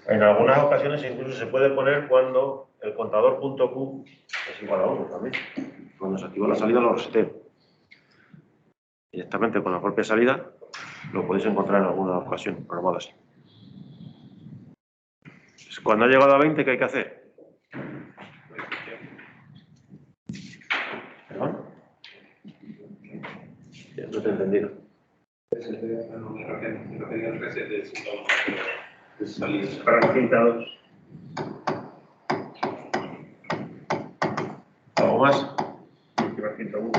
[SPEAKER 1] En algunas ocasiones incluso se puede poner cuando el contador .q es igual a 1 también. Cuando se activa la salida lo reseteo. Directamente con la propia salida lo podéis encontrar en alguna ocasión programado así. Cuando ha llegado a 20, ¿qué hay que hacer? ¿Perdón? No te he entendido.
[SPEAKER 4] Para la cinta 2.
[SPEAKER 1] ¿Algo más?
[SPEAKER 4] Activar cinta 1.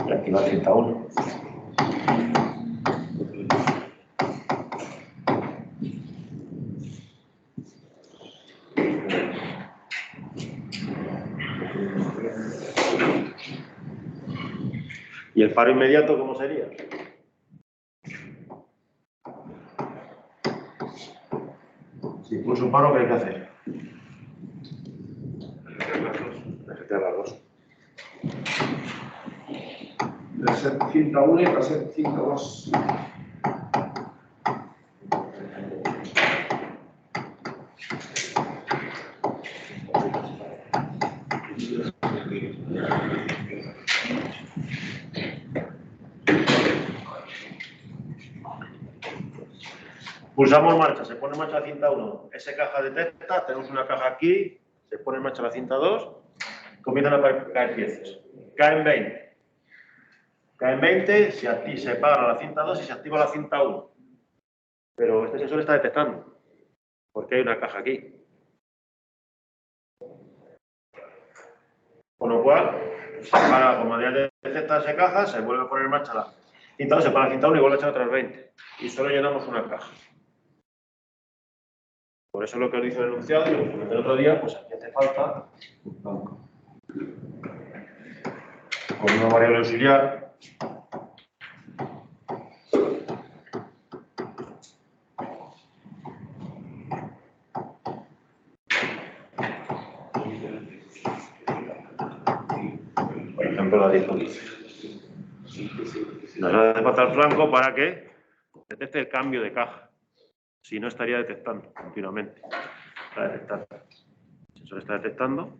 [SPEAKER 1] Y activar cinta 1. ¿Y el paro inmediato cómo sería? Si pulso paro, ¿qué hay que hacer? Resetear las dos.
[SPEAKER 6] de ser cinta 1 i per ser cinta 2.
[SPEAKER 1] Pulsamos marcha, se pone en marcha la cinta 1, esa caja detecta, tenemos una caja aquí, se pone en marcha la cinta 2, comienzan a caer piezas. Caen 20. Caen 20, se apaga la cinta 2 y se activa la cinta 1. Pero este sensor está detectando, porque hay una caja aquí. Con lo cual, para como ya detecta esa caja, se vuelve a poner en marcha la cinta 2, se para la cinta 1 y vuelve a echar otras 20. Y solo llenamos una caja. Por eso lo que os dice el enunciado, y lo que comenté el otro día, pues aquí hace falta con una variable auxiliar. Por ejemplo, la 10. Nos hace falta el flanco para que detecte el cambio de caja. Si no, estaría detectando continuamente. Está detectando. El sensor está detectando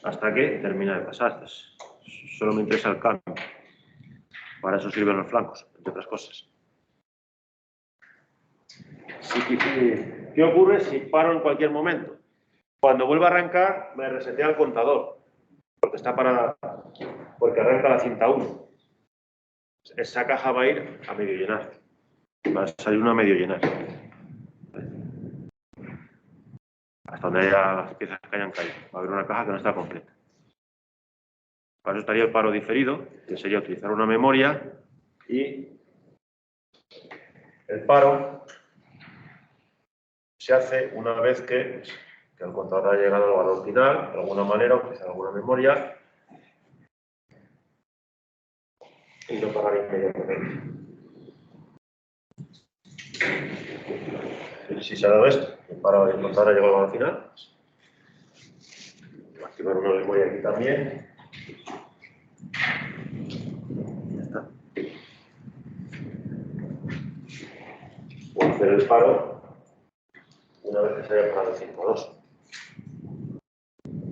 [SPEAKER 1] hasta que termina de pasar. Solo me interesa el cambio. Para eso sirven los flancos, entre otras cosas. ¿Qué ocurre si paro en cualquier momento? Cuando vuelva a arrancar, me resetea el contador, porque está parada, porque arranca la cinta 1. Esa caja va a ir a medio llenar. Va a salir una a medio llenar. Hasta donde haya las piezas que hayan caído. Va a haber una caja que no está completa. Para eso estaría el paro diferido, que sería utilizar una memoria y el paro se hace una vez que el contador ha llegado al valor final, de alguna manera, utilizar alguna memoria y no parar inmediatamente. Si se ha dado esto, el contador ha llegado al valor final. Voy a activar una memoria aquí también. Ya está. Voy a hacer el paro una vez que se haya parado el 5.2.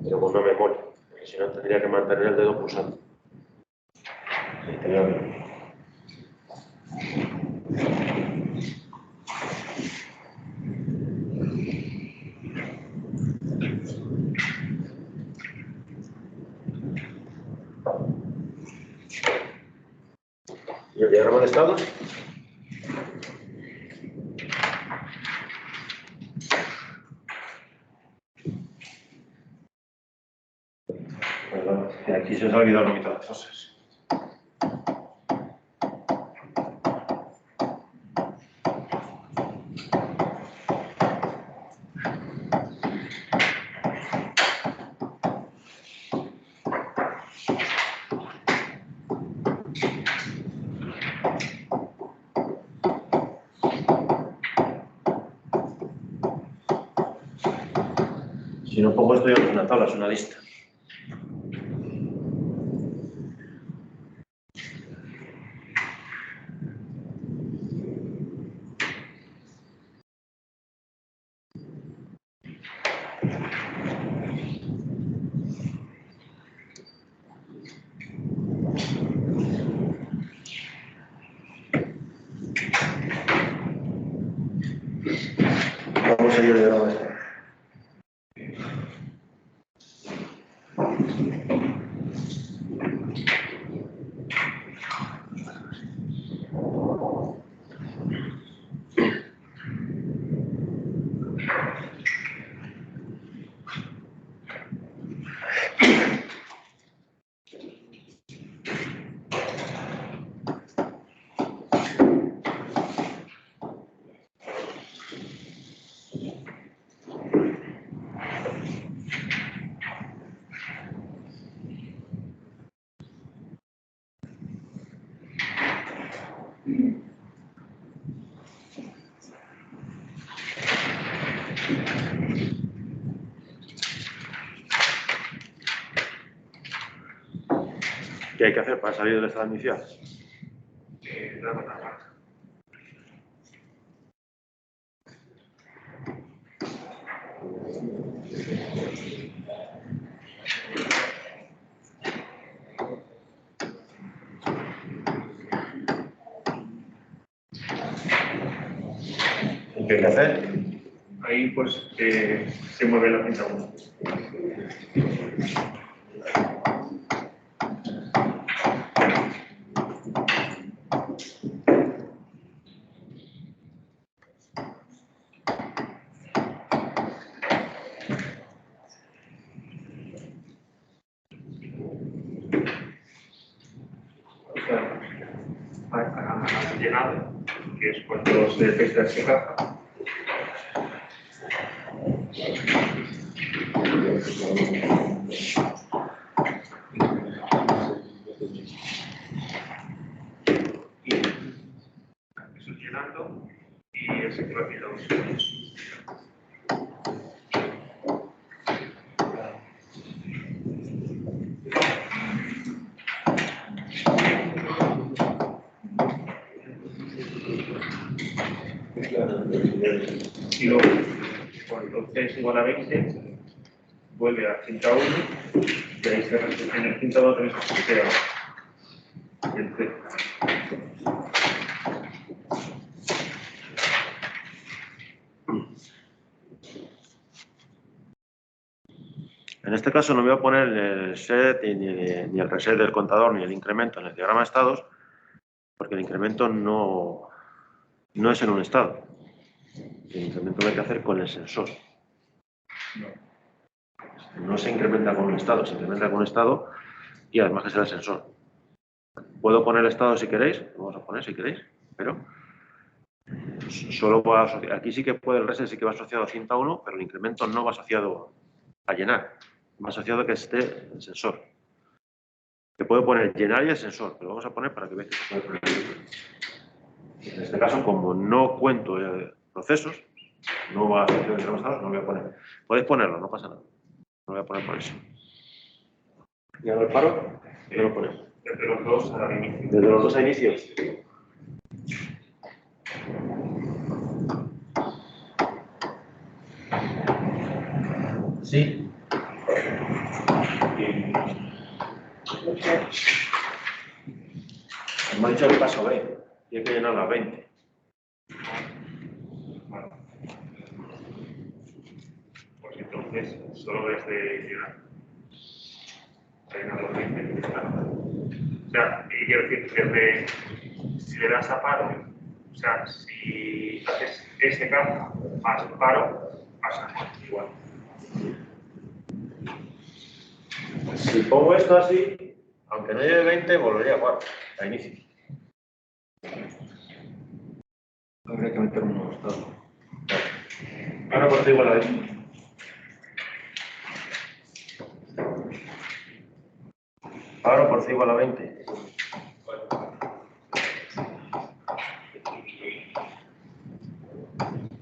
[SPEAKER 1] Pero con una memoria, porque si no tendría que mantener el dedo pulsando. ¿Y el diagrama de estado? Perdón, aquí se os ha olvidado una mitad de las cosas. Si no pongo esto, ya no es una tabla, es una lista. Vamos a ir al diagrama de estado. ¿Qué hay que hacer para salir del estado inicial?
[SPEAKER 4] Dar otra marcha.
[SPEAKER 1] ¿Qué hay que hacer?
[SPEAKER 4] Ahí pues se mueve la cinta 1. Llenado, que es cuando se detecta ese caja. Y eso es llenando y ese que va quitando. Y luego, cuando C es igual a 20, vuelve a cinta 1 y ahí se repite en el cinta 2 también se queda el C.
[SPEAKER 1] En este caso no voy a poner el set ni el reset del contador ni el incremento en el diagrama de estados, porque el incremento no es en un estado. El incremento lo hay que hacer con el sensor. No se incrementa con un estado, se incrementa con un estado y además que será el sensor. Puedo poner el estado si queréis, lo vamos a poner si queréis, pero solo va asociado. Aquí sí que puede el reset, sí que va asociado a cinta 1, pero el incremento no va asociado a llenar, va asociado a que esté el sensor. Que puedo poner llenar y el sensor, pero vamos a poner para que veáis que se puede poner. En este caso, como no cuento procesos, no va asociado entre los estados, no lo voy a poner. Podéis ponerlo, no pasa nada. No lo voy a poner por eso. ¿Y ahora el paro? ¿Qué lo ponemos?
[SPEAKER 4] Desde los dos al inicio.
[SPEAKER 1] Desde los dos a inicios. Sí. Hemos dicho el paso B. Tiene que llenar las 20.
[SPEAKER 4] Vale. Pues entonces, solo desde llenar. Llenar los 20. O sea, quiero decir, si le das a paro, o sea, si haces ese caja más paro, pasa igual.
[SPEAKER 1] Si pongo esto así, aunque no lleve 20, volvería a 4, a inicio. Habría que meter un nuevo estado. Ahora por igual a 20. Ahora por igual a 20.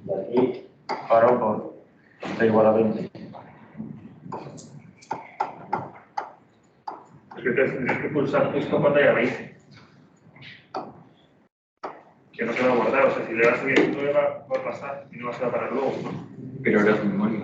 [SPEAKER 1] Y aquí, ahora por igual a 20.
[SPEAKER 4] Es que tendrás que pulsar justo cuando haya 20. Que no se va a guardar, o sea, si le das a 19 va a pasar y no va a parar luego.
[SPEAKER 2] Pero ahora es memoria.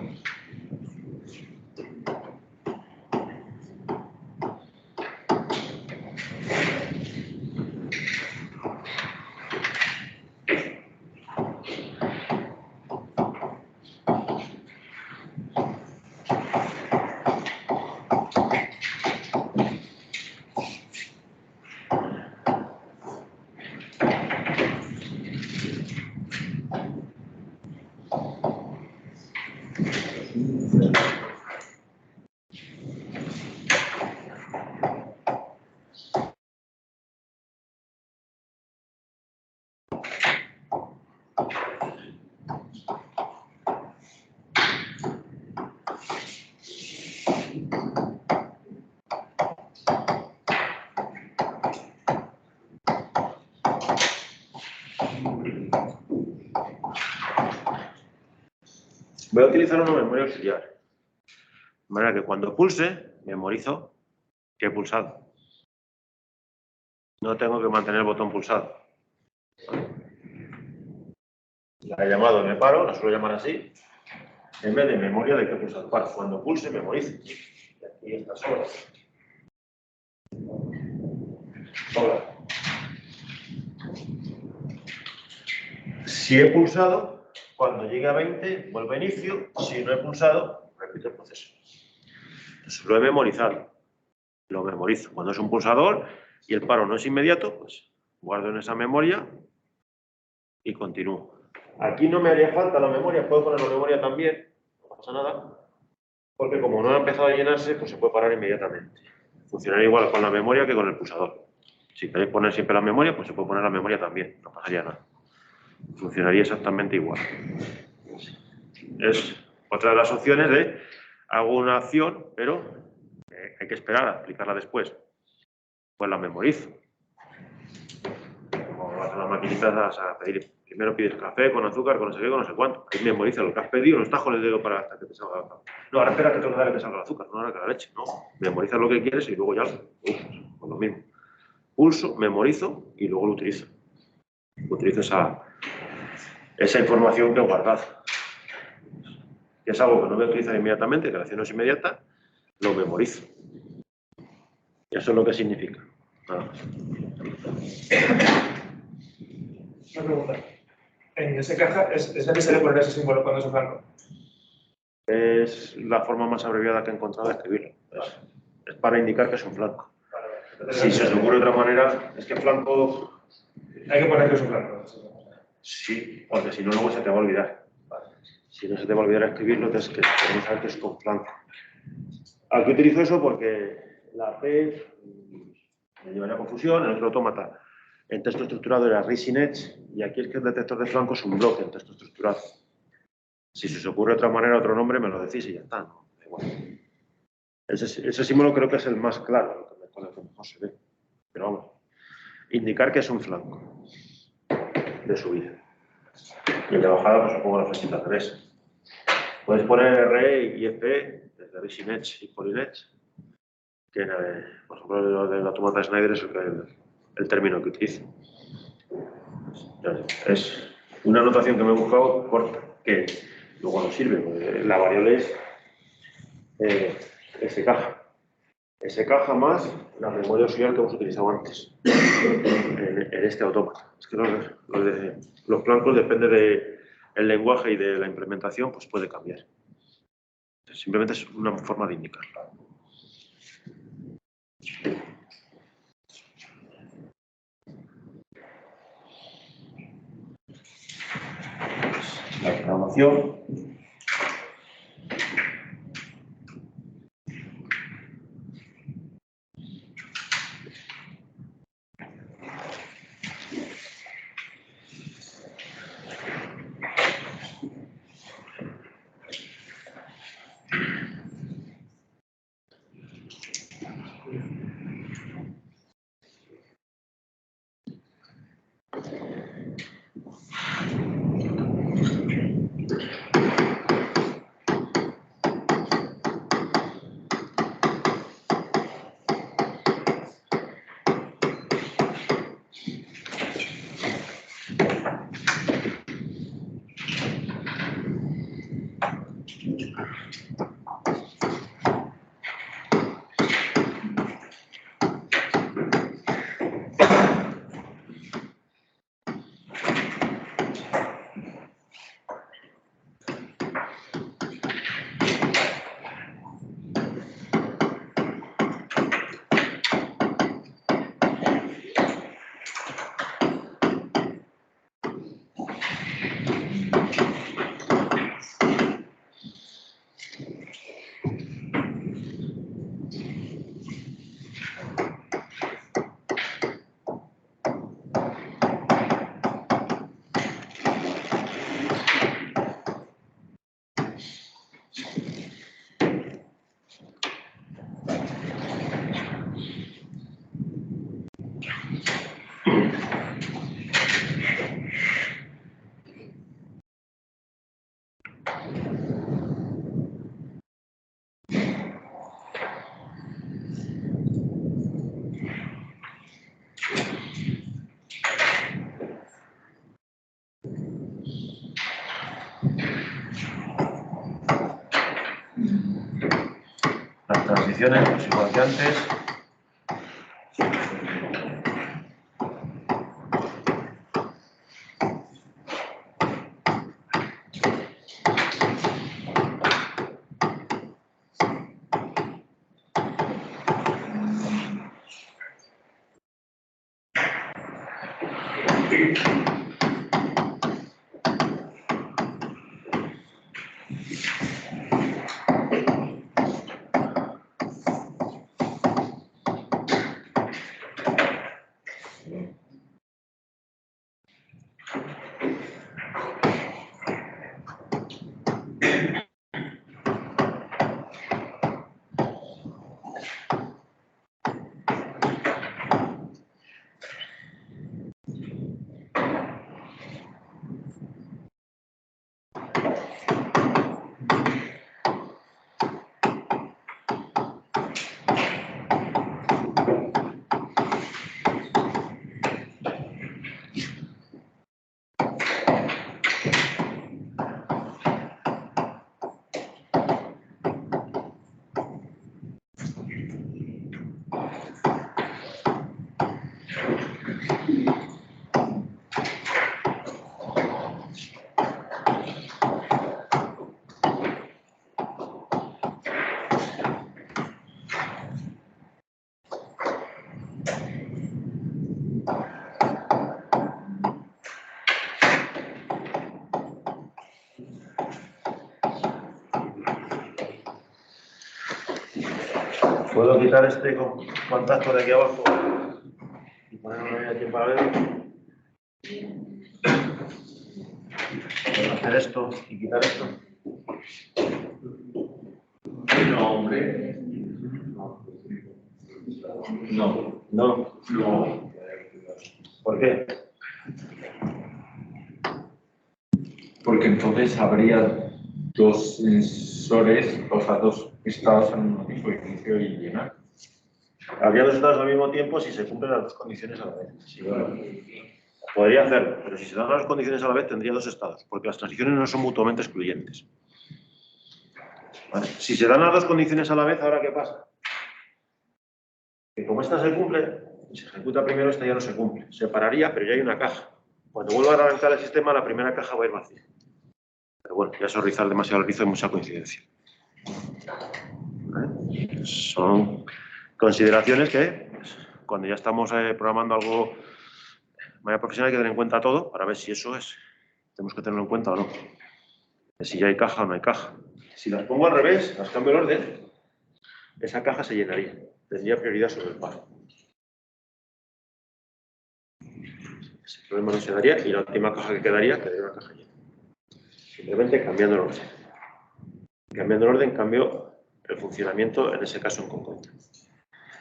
[SPEAKER 1] Voy a utilizar una memoria auxiliar. De manera que cuando pulse, memorizo que he pulsado. no tengo que mantener el botón pulsado. La he llamado, me paro, la suelo llamar así. En vez de memoria, de que pulsar paro. Cuando pulse, memorizo. Y aquí está sola. Sola. Si he pulsado, cuando llegue a 20, vuelvo a inicio. Si no he pulsado, repito el proceso. Entonces, lo he memorizado. Lo memorizo. Cuando es un pulsador y el paro no es inmediato, pues guardo en esa memoria y continúo. Aquí no me haría falta la memoria, puedo poner la memoria también, no pasa nada, porque como no ha empezado a llenarse, pues se puede parar inmediatamente. Funcionaría igual con la memoria que con el pulsador. Si queréis poner siempre la memoria, pues se puede poner la memoria también, no pasaría nada. Funcionaría exactamente igual. Es otra de las opciones de hago una acción, pero hay que esperar a aplicarla después. Pues la memorizo. Como vas a la maquinita, vas a pedir, primero pides café con azúcar, con no sé qué, con no sé cuánto. Ahí memoriza lo que has pedido, no estás con el dedo para hasta que te salga el azúcar. No, ahora espera que tengo que dar que te salga el azúcar, no ahora que la leche. No, memoriza lo que quieres y luego ya lo usas. Pues lo mismo. Pulso, memorizo y luego lo utilizo. Utilizo esa información que he guardado. Que es algo que no voy a utilizar inmediatamente, que la acción no es inmediata, lo memorizo. Y eso es lo que significa. Nada más.
[SPEAKER 4] Una pregunta. En esa caja es necesario poner ese símbolo cuando es un blanco.
[SPEAKER 1] Es la forma más abreviada que he encontrado de escribirlo. Es para indicar que es un flanco. Si se os ocurre otra manera, es que flanco...
[SPEAKER 4] Hay que poner que es un blanco.
[SPEAKER 1] Sí, porque si no, luego se te va a olvidar. Si no se te va a olvidar escribirlo, tienes que saber que es con flanco. Aquí utilizo eso porque la P me llevaría a confusión, en otro autómata en texto estructurado era Rising Edge y aquí es que el detector de flanco es un bloque en texto estructurado. Si se os ocurre otra manera, otro nombre, me lo decís y ya está, ¿no? Da igual. Ese símbolo creo que es el más claro, con el que mejor se ve. Pero vamos, indicar que es un flanco de subida. Y el de bajada, pues pongo la flechita al revés. Puedes poner RE y FE desde Rising Edge y Falling Edge, que por ejemplo lo del automata Schneider es el término que utilizo. Es una notación que me he buscado corta, que luego no sirve, porque la variable es SK más la memoria auxiliar que hemos utilizado antes en este autómata. Es que los flancos, depende del lenguaje y de la implementación, pues puede cambiar. Simplemente es una forma de indicarlo. La programación. condiciones, pues igual que antes. Puedo quitar este contacto de aquí abajo y ponerlo aquí en paralelo. Puedo hacer esto y quitar esto.
[SPEAKER 2] No, hombre. No.
[SPEAKER 1] No.
[SPEAKER 2] No.
[SPEAKER 1] ¿Por qué?
[SPEAKER 2] Porque entonces habría dos sensores, o sea, dos estados en un mismo inicio y llenar.
[SPEAKER 1] Habría dos estados al mismo tiempo si se cumplen las dos condiciones a la vez. Sí, bueno. Podría hacerlo, pero si se dan las dos condiciones a la vez tendría dos estados, porque las transiciones no son mutuamente excluyentes. ¿Vale? Si se dan las dos condiciones a la vez, ¿ahora qué pasa? Que como esta se cumple, se ejecuta primero, esta ya no se cumple. Se pararía, pero ya hay una caja. Cuando vuelva a arrancar el sistema, la primera caja va a ir vacía. Pero bueno, ya eso rizar demasiado el rizo, hay mucha coincidencia. ¿Vale? Son consideraciones que, pues, cuando ya estamos programando algo de manera profesional, hay que tener en cuenta todo para ver si eso es, tenemos que tenerlo en cuenta o no. Si ya hay caja o no hay caja. Si las pongo al revés, las cambio el orden, esa caja se llenaría. Tendría prioridad sobre el par. Ese problema no se daría y la última caja que quedaría una caja llena. Simplemente cambiando el orden. Cambiando el orden, cambio el funcionamiento en ese caso en concreto.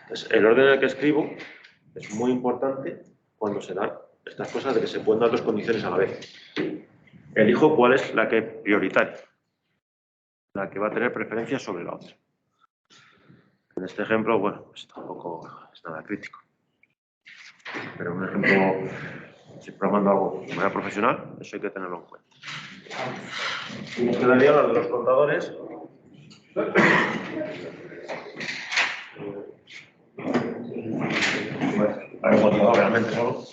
[SPEAKER 1] Entonces, el orden en el que escribo es muy importante cuando se dan estas cosas de que se pueden dar dos condiciones a la vez. Elijo cuál es la que es prioritaria, la que va a tener preferencia sobre la otra. En este ejemplo, bueno, pues tampoco es nada crítico. Pero un ejemplo, si programando algo de manera profesional, eso hay que tenerlo en cuenta. Y nos quedaría los de los contadores. Bueno, hay un contador realmente solo.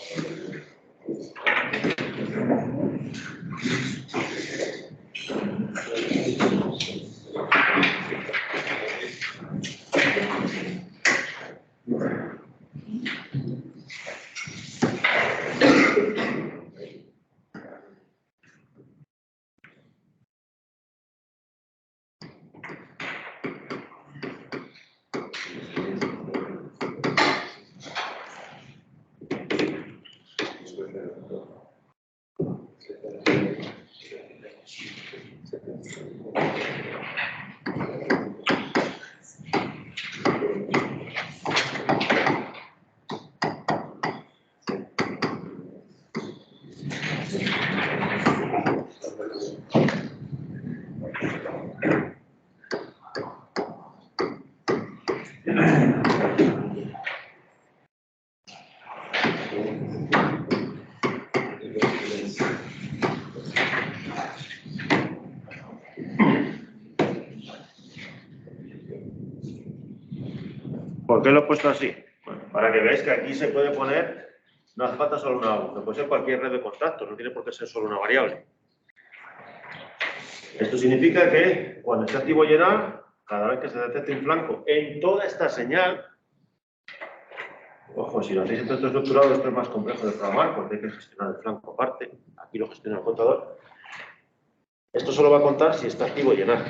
[SPEAKER 1] ¿Por qué lo he puesto así? Bueno, para que veáis que aquí se puede poner, no hace falta solo una U, puede ser cualquier red de contactos, no tiene por qué ser solo una variable. Esto significa que cuando esté activo llenar, cada vez que se detecte un flanco en toda esta señal, ojo, si lo hacéis en texto estructurado, esto es más complejo de programar porque hay que gestionar el flanco aparte, aquí lo gestiona el contador. Esto solo va a contar si está activo llenar.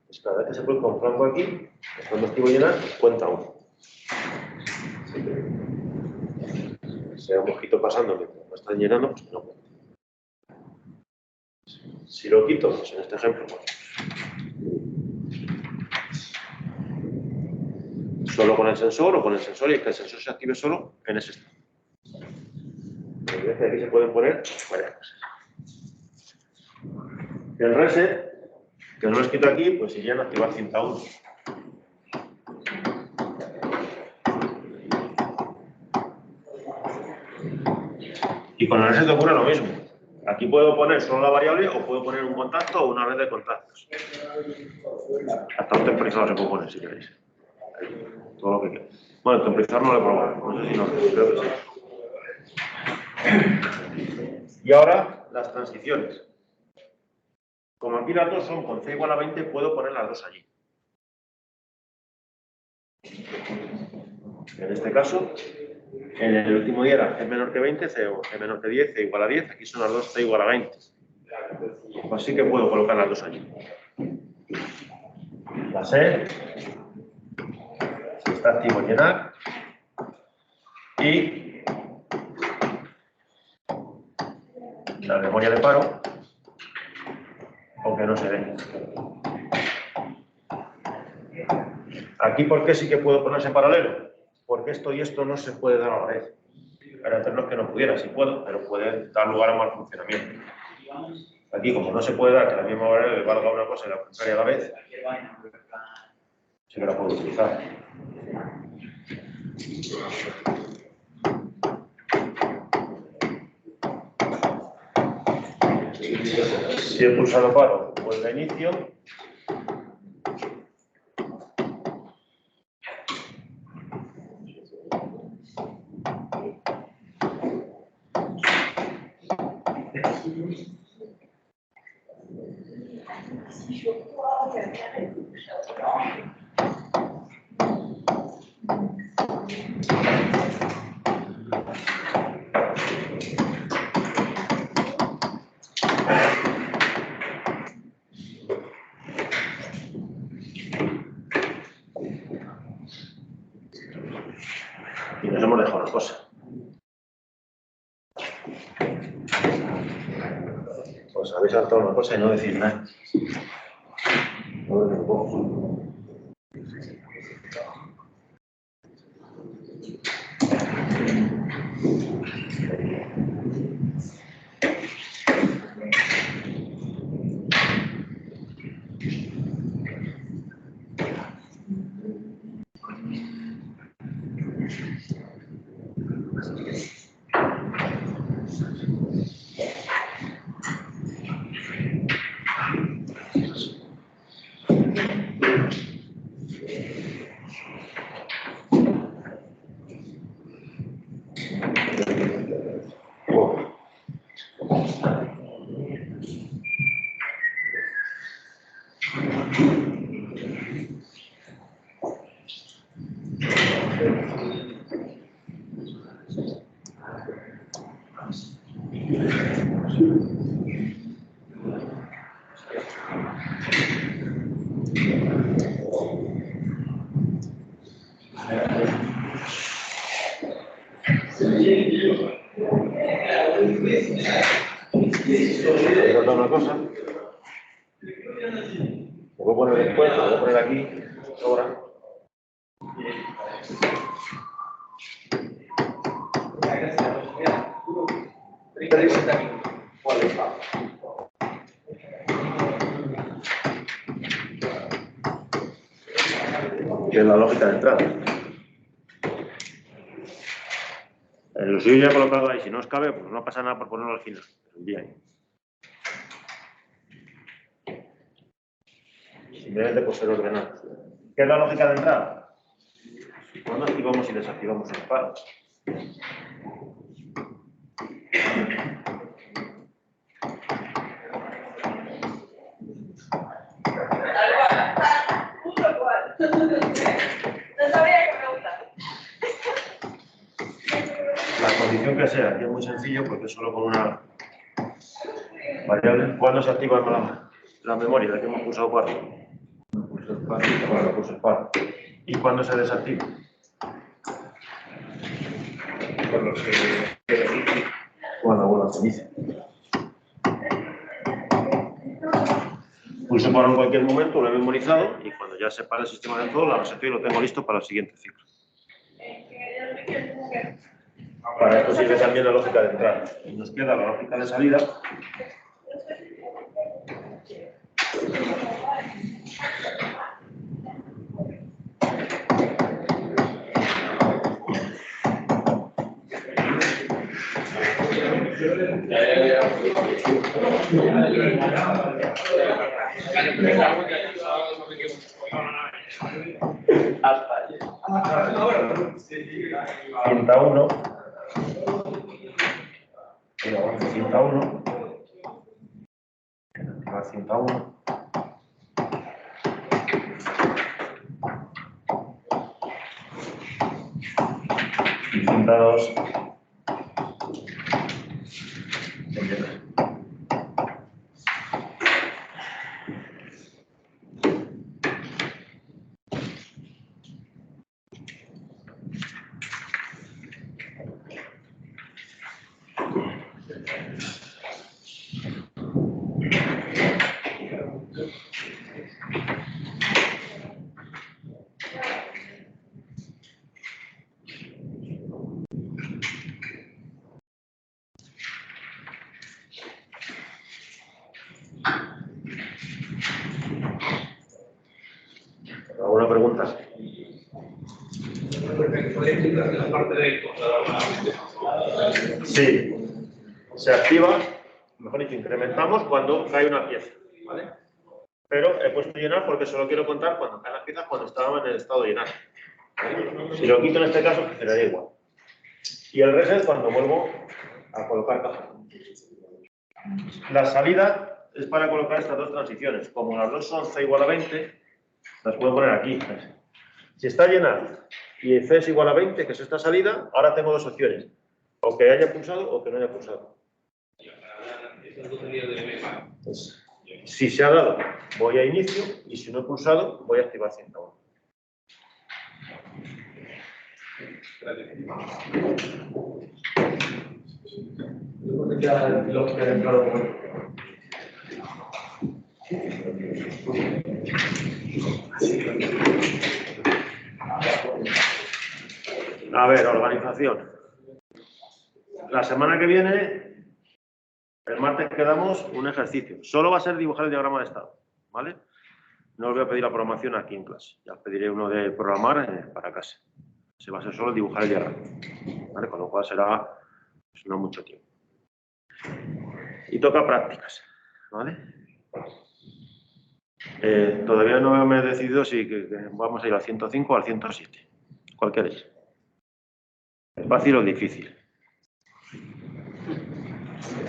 [SPEAKER 1] Pues cada vez que se produzca un flanco aquí, estando activo llenar, cuenta uno. Si hay un mosquito pasando mientras no están llenando, pues no cuenta. Si lo quito, pues en este ejemplo, solo con el sensor o con el sensor y que el sensor se active solo en ese estado. Aquí se pueden poner varias cosas. El reset, que no lo he escrito aquí, pues irían a activar cinta 1. Y con el reset ocurre lo mismo. Aquí puedo poner solo la variable o puedo poner un contacto o una red de contactos. Hasta un temporizador se puede poner si queréis. Todo lo que queráis. Bueno, el temporizador no lo he probado. No sé si no, creo que sí. Y ahora las transiciones. Como aquí las dos son con C igual a 20, puedo poner las dos allí. En este caso, en el último día era C menor que 20, C menor que 10, C igual a 10. Aquí son las dos C igual a 20. Así que puedo colocar las dos allí. La C, si está activo llenar, y la memoria de paro, aunque no se ve. Aquí, ¿por qué sí que puedo ponerse en paralelo? Porque esto y esto no se puede dar a la vez. Para hacerlo que no pudiera, sí puedo, pero puede dar lugar a mal funcionamiento. Aquí, como no se puede dar que la misma variable valga una cosa y la contraria a la vez, sí que la puedo utilizar. Si he pulsado paro, vuelve a inicio. Y nos hemos dejado una cosa. Pues habéis saltado una cosa y no decís nada. ¿He notado una cosa? Lo voy a poner después, lo voy a poner aquí, ahora. Que es la lógica de entrada. El usuario ya he colocado ahí, si no os cabe, pues no pasa nada por ponerlo al final. Bien. Simplemente por ser ordenado. ¿Qué es la lógica de entrada? ¿Cuándo activamos y desactivamos el paro? La condición que sea, aquí es muy sencillo porque es solo con una variable. ¿Cuándo se activa la memoria de que hemos pulsado paro? Cuando pulso el paro. ¿Y cuándo se desactiva? Cuando vuelva a inicio. Pulso paro en cualquier momento, lo he memorizado y cuando ya se para el sistema del todo, la reseto y lo tengo listo para el siguiente ciclo. Para esto sirve también la lógica de entrada. Y nos queda la lógica de salida. Cinta 1. Cinta 1. Cinta 1. Y cinta 2. ¿Alguna pregunta? Sí. Se activa, mejor dicho, incrementamos cuando cae una pieza, ¿vale? Pero he puesto llenar porque solo quiero contar cuando caen las piezas cuando estaban en el estado de llenar. ¿Vale? Si lo quito en este caso, funcionaría igual. Y el reset cuando vuelvo a colocar caja. La salida es para colocar estas dos transiciones. Como las dos son C igual a 20, las puedo poner aquí. Si está llena y C es igual a 20, que es esta salida, ahora tengo dos opciones. O que haya pulsado o que no haya pulsado. Pues, si se ha dado, voy a inicio y si no he pulsado, voy a activar cinta 1. A ver, organización. La semana que viene, el martes quedamos un ejercicio. Solo va a ser dibujar el diagrama de estado, ¿vale? No os voy a pedir la programación aquí en clase. Ya os pediré uno de programar para casa. Se va a ser solo dibujar el diagrama, ¿vale? Con lo cual será pues, no mucho tiempo. Y toca prácticas, ¿vale? Todavía no me he decidido si vamos a ir al 105 o al 107. ¿Cuál queréis? ¿Es fácil o difícil?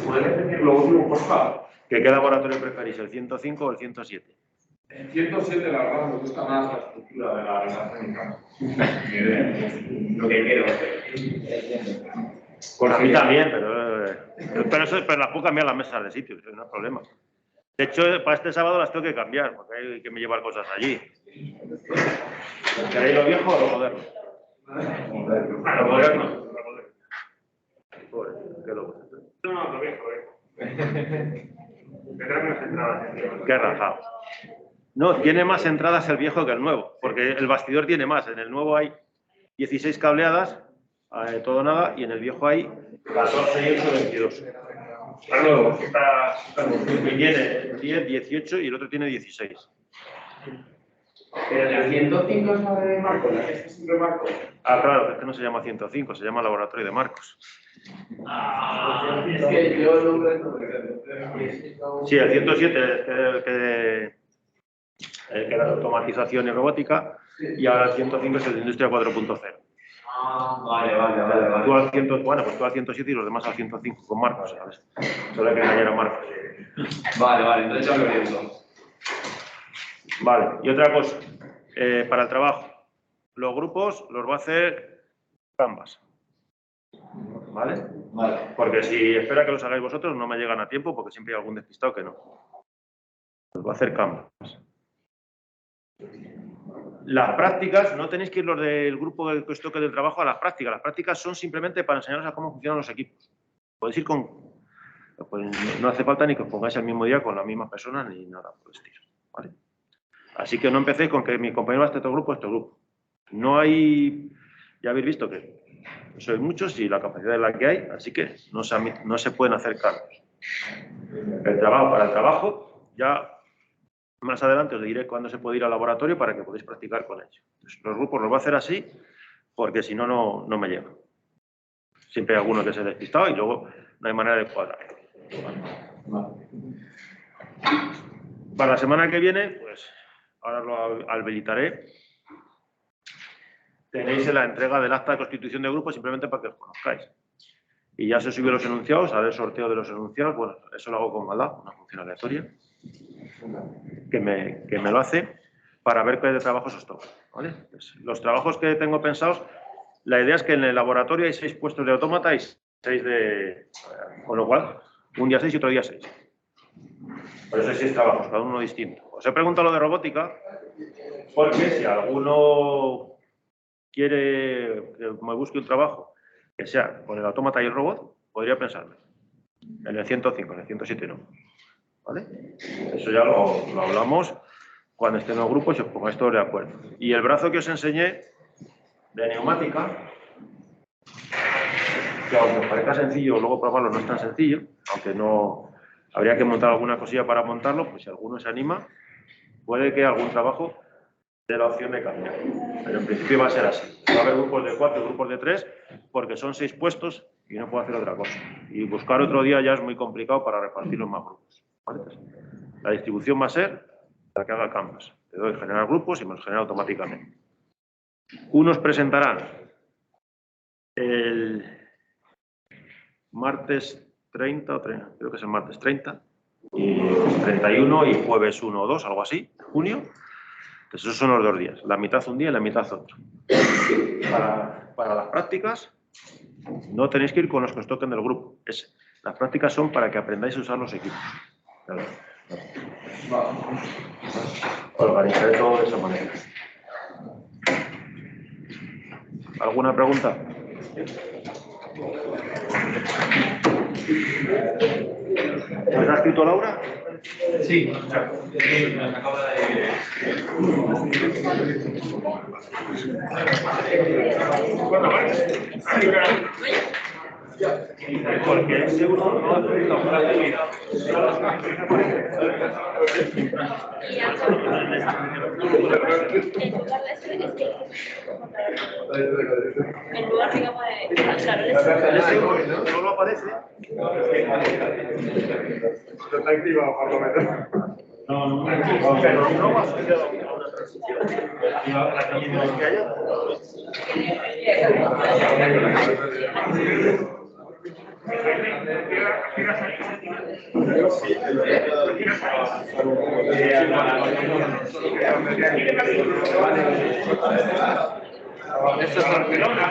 [SPEAKER 6] ¿Puedes repetir lo último, por favor?
[SPEAKER 1] ¿Qué laboratorio preferís, el 105 o el 107?
[SPEAKER 6] En 107, la verdad, me gusta más la estructura de la relación en campo. Lo que quiero hacer.
[SPEAKER 1] Pues a mí también, pero las puedo cambiar las mesas de sitio, no hay problema. De hecho, para este sábado las tengo que cambiar, porque hay que me llevar cosas allí. ¿Queréis lo viejo o lo moderno? Lo moderno. Joder, qué loco.
[SPEAKER 4] No, lo viejo. Tendrá unas entradas.
[SPEAKER 1] Qué rajado. No, tiene más entradas el viejo que el nuevo, porque el bastidor tiene más. En el nuevo hay 16 cableadas, todo nada, y en el viejo hay 14 y 8, 22.
[SPEAKER 4] Está nuevo, está
[SPEAKER 1] Y tiene 10, 18 y el otro tiene 16.
[SPEAKER 6] Pero el 105 es la de Marcos, la que es siempre Marcos.
[SPEAKER 1] Ah, claro, es que no se llama 105, se llama Laboratorio de Marcos.
[SPEAKER 6] Es que yo el nombre no.
[SPEAKER 1] Sí, el 107 es el que que era de automatización y robótica, y ahora el 105 es el de industria 4.0.
[SPEAKER 2] Vale.
[SPEAKER 1] Tú al 100, bueno, pues tú al 107 y los demás al 105 con Marcos, ¿sabes? Solo hay que engañar a Marcos.
[SPEAKER 2] Vale, entonces ya lo he visto.
[SPEAKER 1] Vale, y otra cosa, para el trabajo, los grupos los va a hacer Canvas. ¿Vale? Porque si espera que los hagáis vosotros no me llegan a tiempo porque siempre hay algún despistado que no. Los va a hacer Canvas. Las prácticas, no tenéis que ir los del grupo que os toque del trabajo a las prácticas. Las prácticas son simplemente para enseñaros a cómo funcionan los equipos. Podéis ir con... Pues no hace falta ni que os pongáis el mismo día con las mismas personas ni nada por el estilo. ¿Vale? Así que no empecéis con que mi compañero va a este grupo. No hay... Ya habéis visto que sois muchos y la capacidad es la que hay, así que no se pueden hacer cambios. Para el trabajo, ya más adelante os diré cuándo se puede ir al laboratorio para que podáis practicar con ellos. Entonces, los grupos los voy a hacer así, porque si no, no me llega. Siempre hay alguno que se ha despistado y luego no hay manera de cuadrar. Para la semana que viene, pues ahora lo habilitaré. Tenéis la entrega del acta de constitución de grupo simplemente para que os conozcáis. Y ya se subió los enunciados, haré el sorteo de los enunciados. Bueno, eso lo hago con maldad, una función aleatoria, que me lo hace para ver qué de trabajos os toca. ¿Vale? Pues los trabajos que tengo pensados, la idea es que en el laboratorio hay 6 puestos de autómata y 6 de... Con lo cual, un día 6 y otro día 6. Por eso hay 6 trabajos, cada uno distinto. Os he preguntado lo de robótica, porque si alguno quiere que me busque un trabajo que sea con el autómata y el robot, podría pensarme. En el 105, en el 107 no. ¿Vale? Eso ya lo hablamos cuando estén en los grupos y os pongáis todos de acuerdo. Y el brazo que os enseñé de neumática, que aunque os parezca sencillo, luego probarlo no es tan sencillo, aunque no habría que montar alguna cosilla para montarlo, pues si alguno se anima, puede que algún trabajo dé la opción de cambiar. Pero en principio va a ser así. Va a haber grupos de 4 y grupos de 3, porque son 6 puestos y no puedo hacer otra cosa. Y buscar otro día ya es muy complicado para repartir los más grupos. ¿Vale? La distribución va a ser la que haga Canvas. Le doy generar grupos y me los genera automáticamente. Unos presentarán el martes 30, creo que es el martes 30, y 31 y jueves 1 o 2, algo así, junio. Entonces esos son los 2 días, la mitad un día y la mitad otro. Para las prácticas no tenéis que ir con los que os toquen del grupo. Las prácticas son para que aprendáis a usar los equipos. Organizaré todo de esa manera. ¿Alguna pregunta? ¿Has escrito Laura?
[SPEAKER 2] Sí.
[SPEAKER 1] Porque ese uno no hace la operatividad.
[SPEAKER 3] En lugar, digamos, de...
[SPEAKER 1] Claro, no lo aparece.
[SPEAKER 6] Está activado, por lo menos.
[SPEAKER 1] Pero no va asociado a una transición. La transición que haya.
[SPEAKER 6] Esto es Barcelona,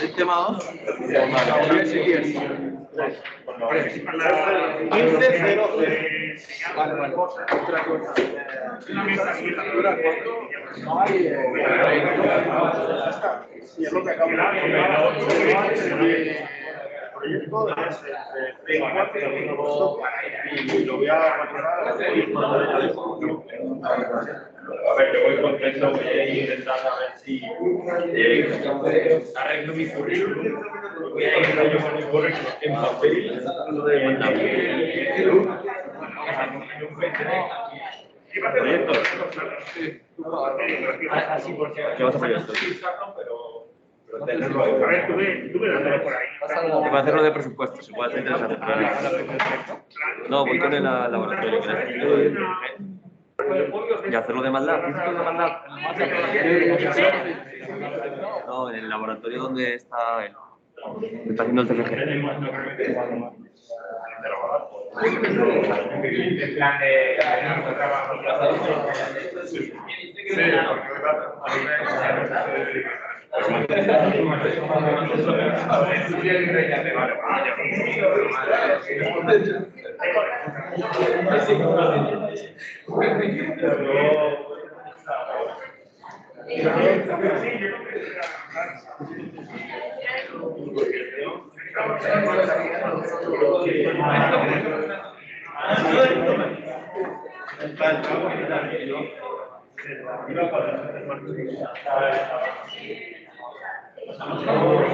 [SPEAKER 2] ¿El tema 2?
[SPEAKER 1] 15-0.
[SPEAKER 6] Vale. Otra cosa. Sí, es lo que acabo de
[SPEAKER 1] Proyecto es y lo voy a valorar
[SPEAKER 6] a ver, yo voy contento, voy a intentar a ver si arreglo mi currículum, voy a ir yo con mi currículum en papel, lo de mandar
[SPEAKER 1] proyectos.
[SPEAKER 6] así porque
[SPEAKER 1] ¿Qué vas a proyecto?
[SPEAKER 6] pero
[SPEAKER 4] A ver, tú me lo traes por ahí.
[SPEAKER 7] Va a hacerlo de presupuestos, igual es interesante. No, voy con el laboratorio. Y hacerlo de MATLAB. No, en el laboratorio donde está él. Está haciendo el TFG.
[SPEAKER 6] En plan de trabajo.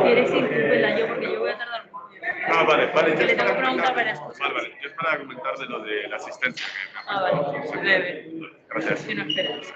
[SPEAKER 8] ¿Quieres ir tú, Vela? Yo, porque yo voy a tardar un poco.
[SPEAKER 9] Ah, vale.
[SPEAKER 8] Que le tengo que preguntar varias cosas.
[SPEAKER 9] Vale. Yo es para comentar de lo de la asistencia.
[SPEAKER 8] Ah, vale. Breve.
[SPEAKER 9] Gracias.
[SPEAKER 8] Si no esperas.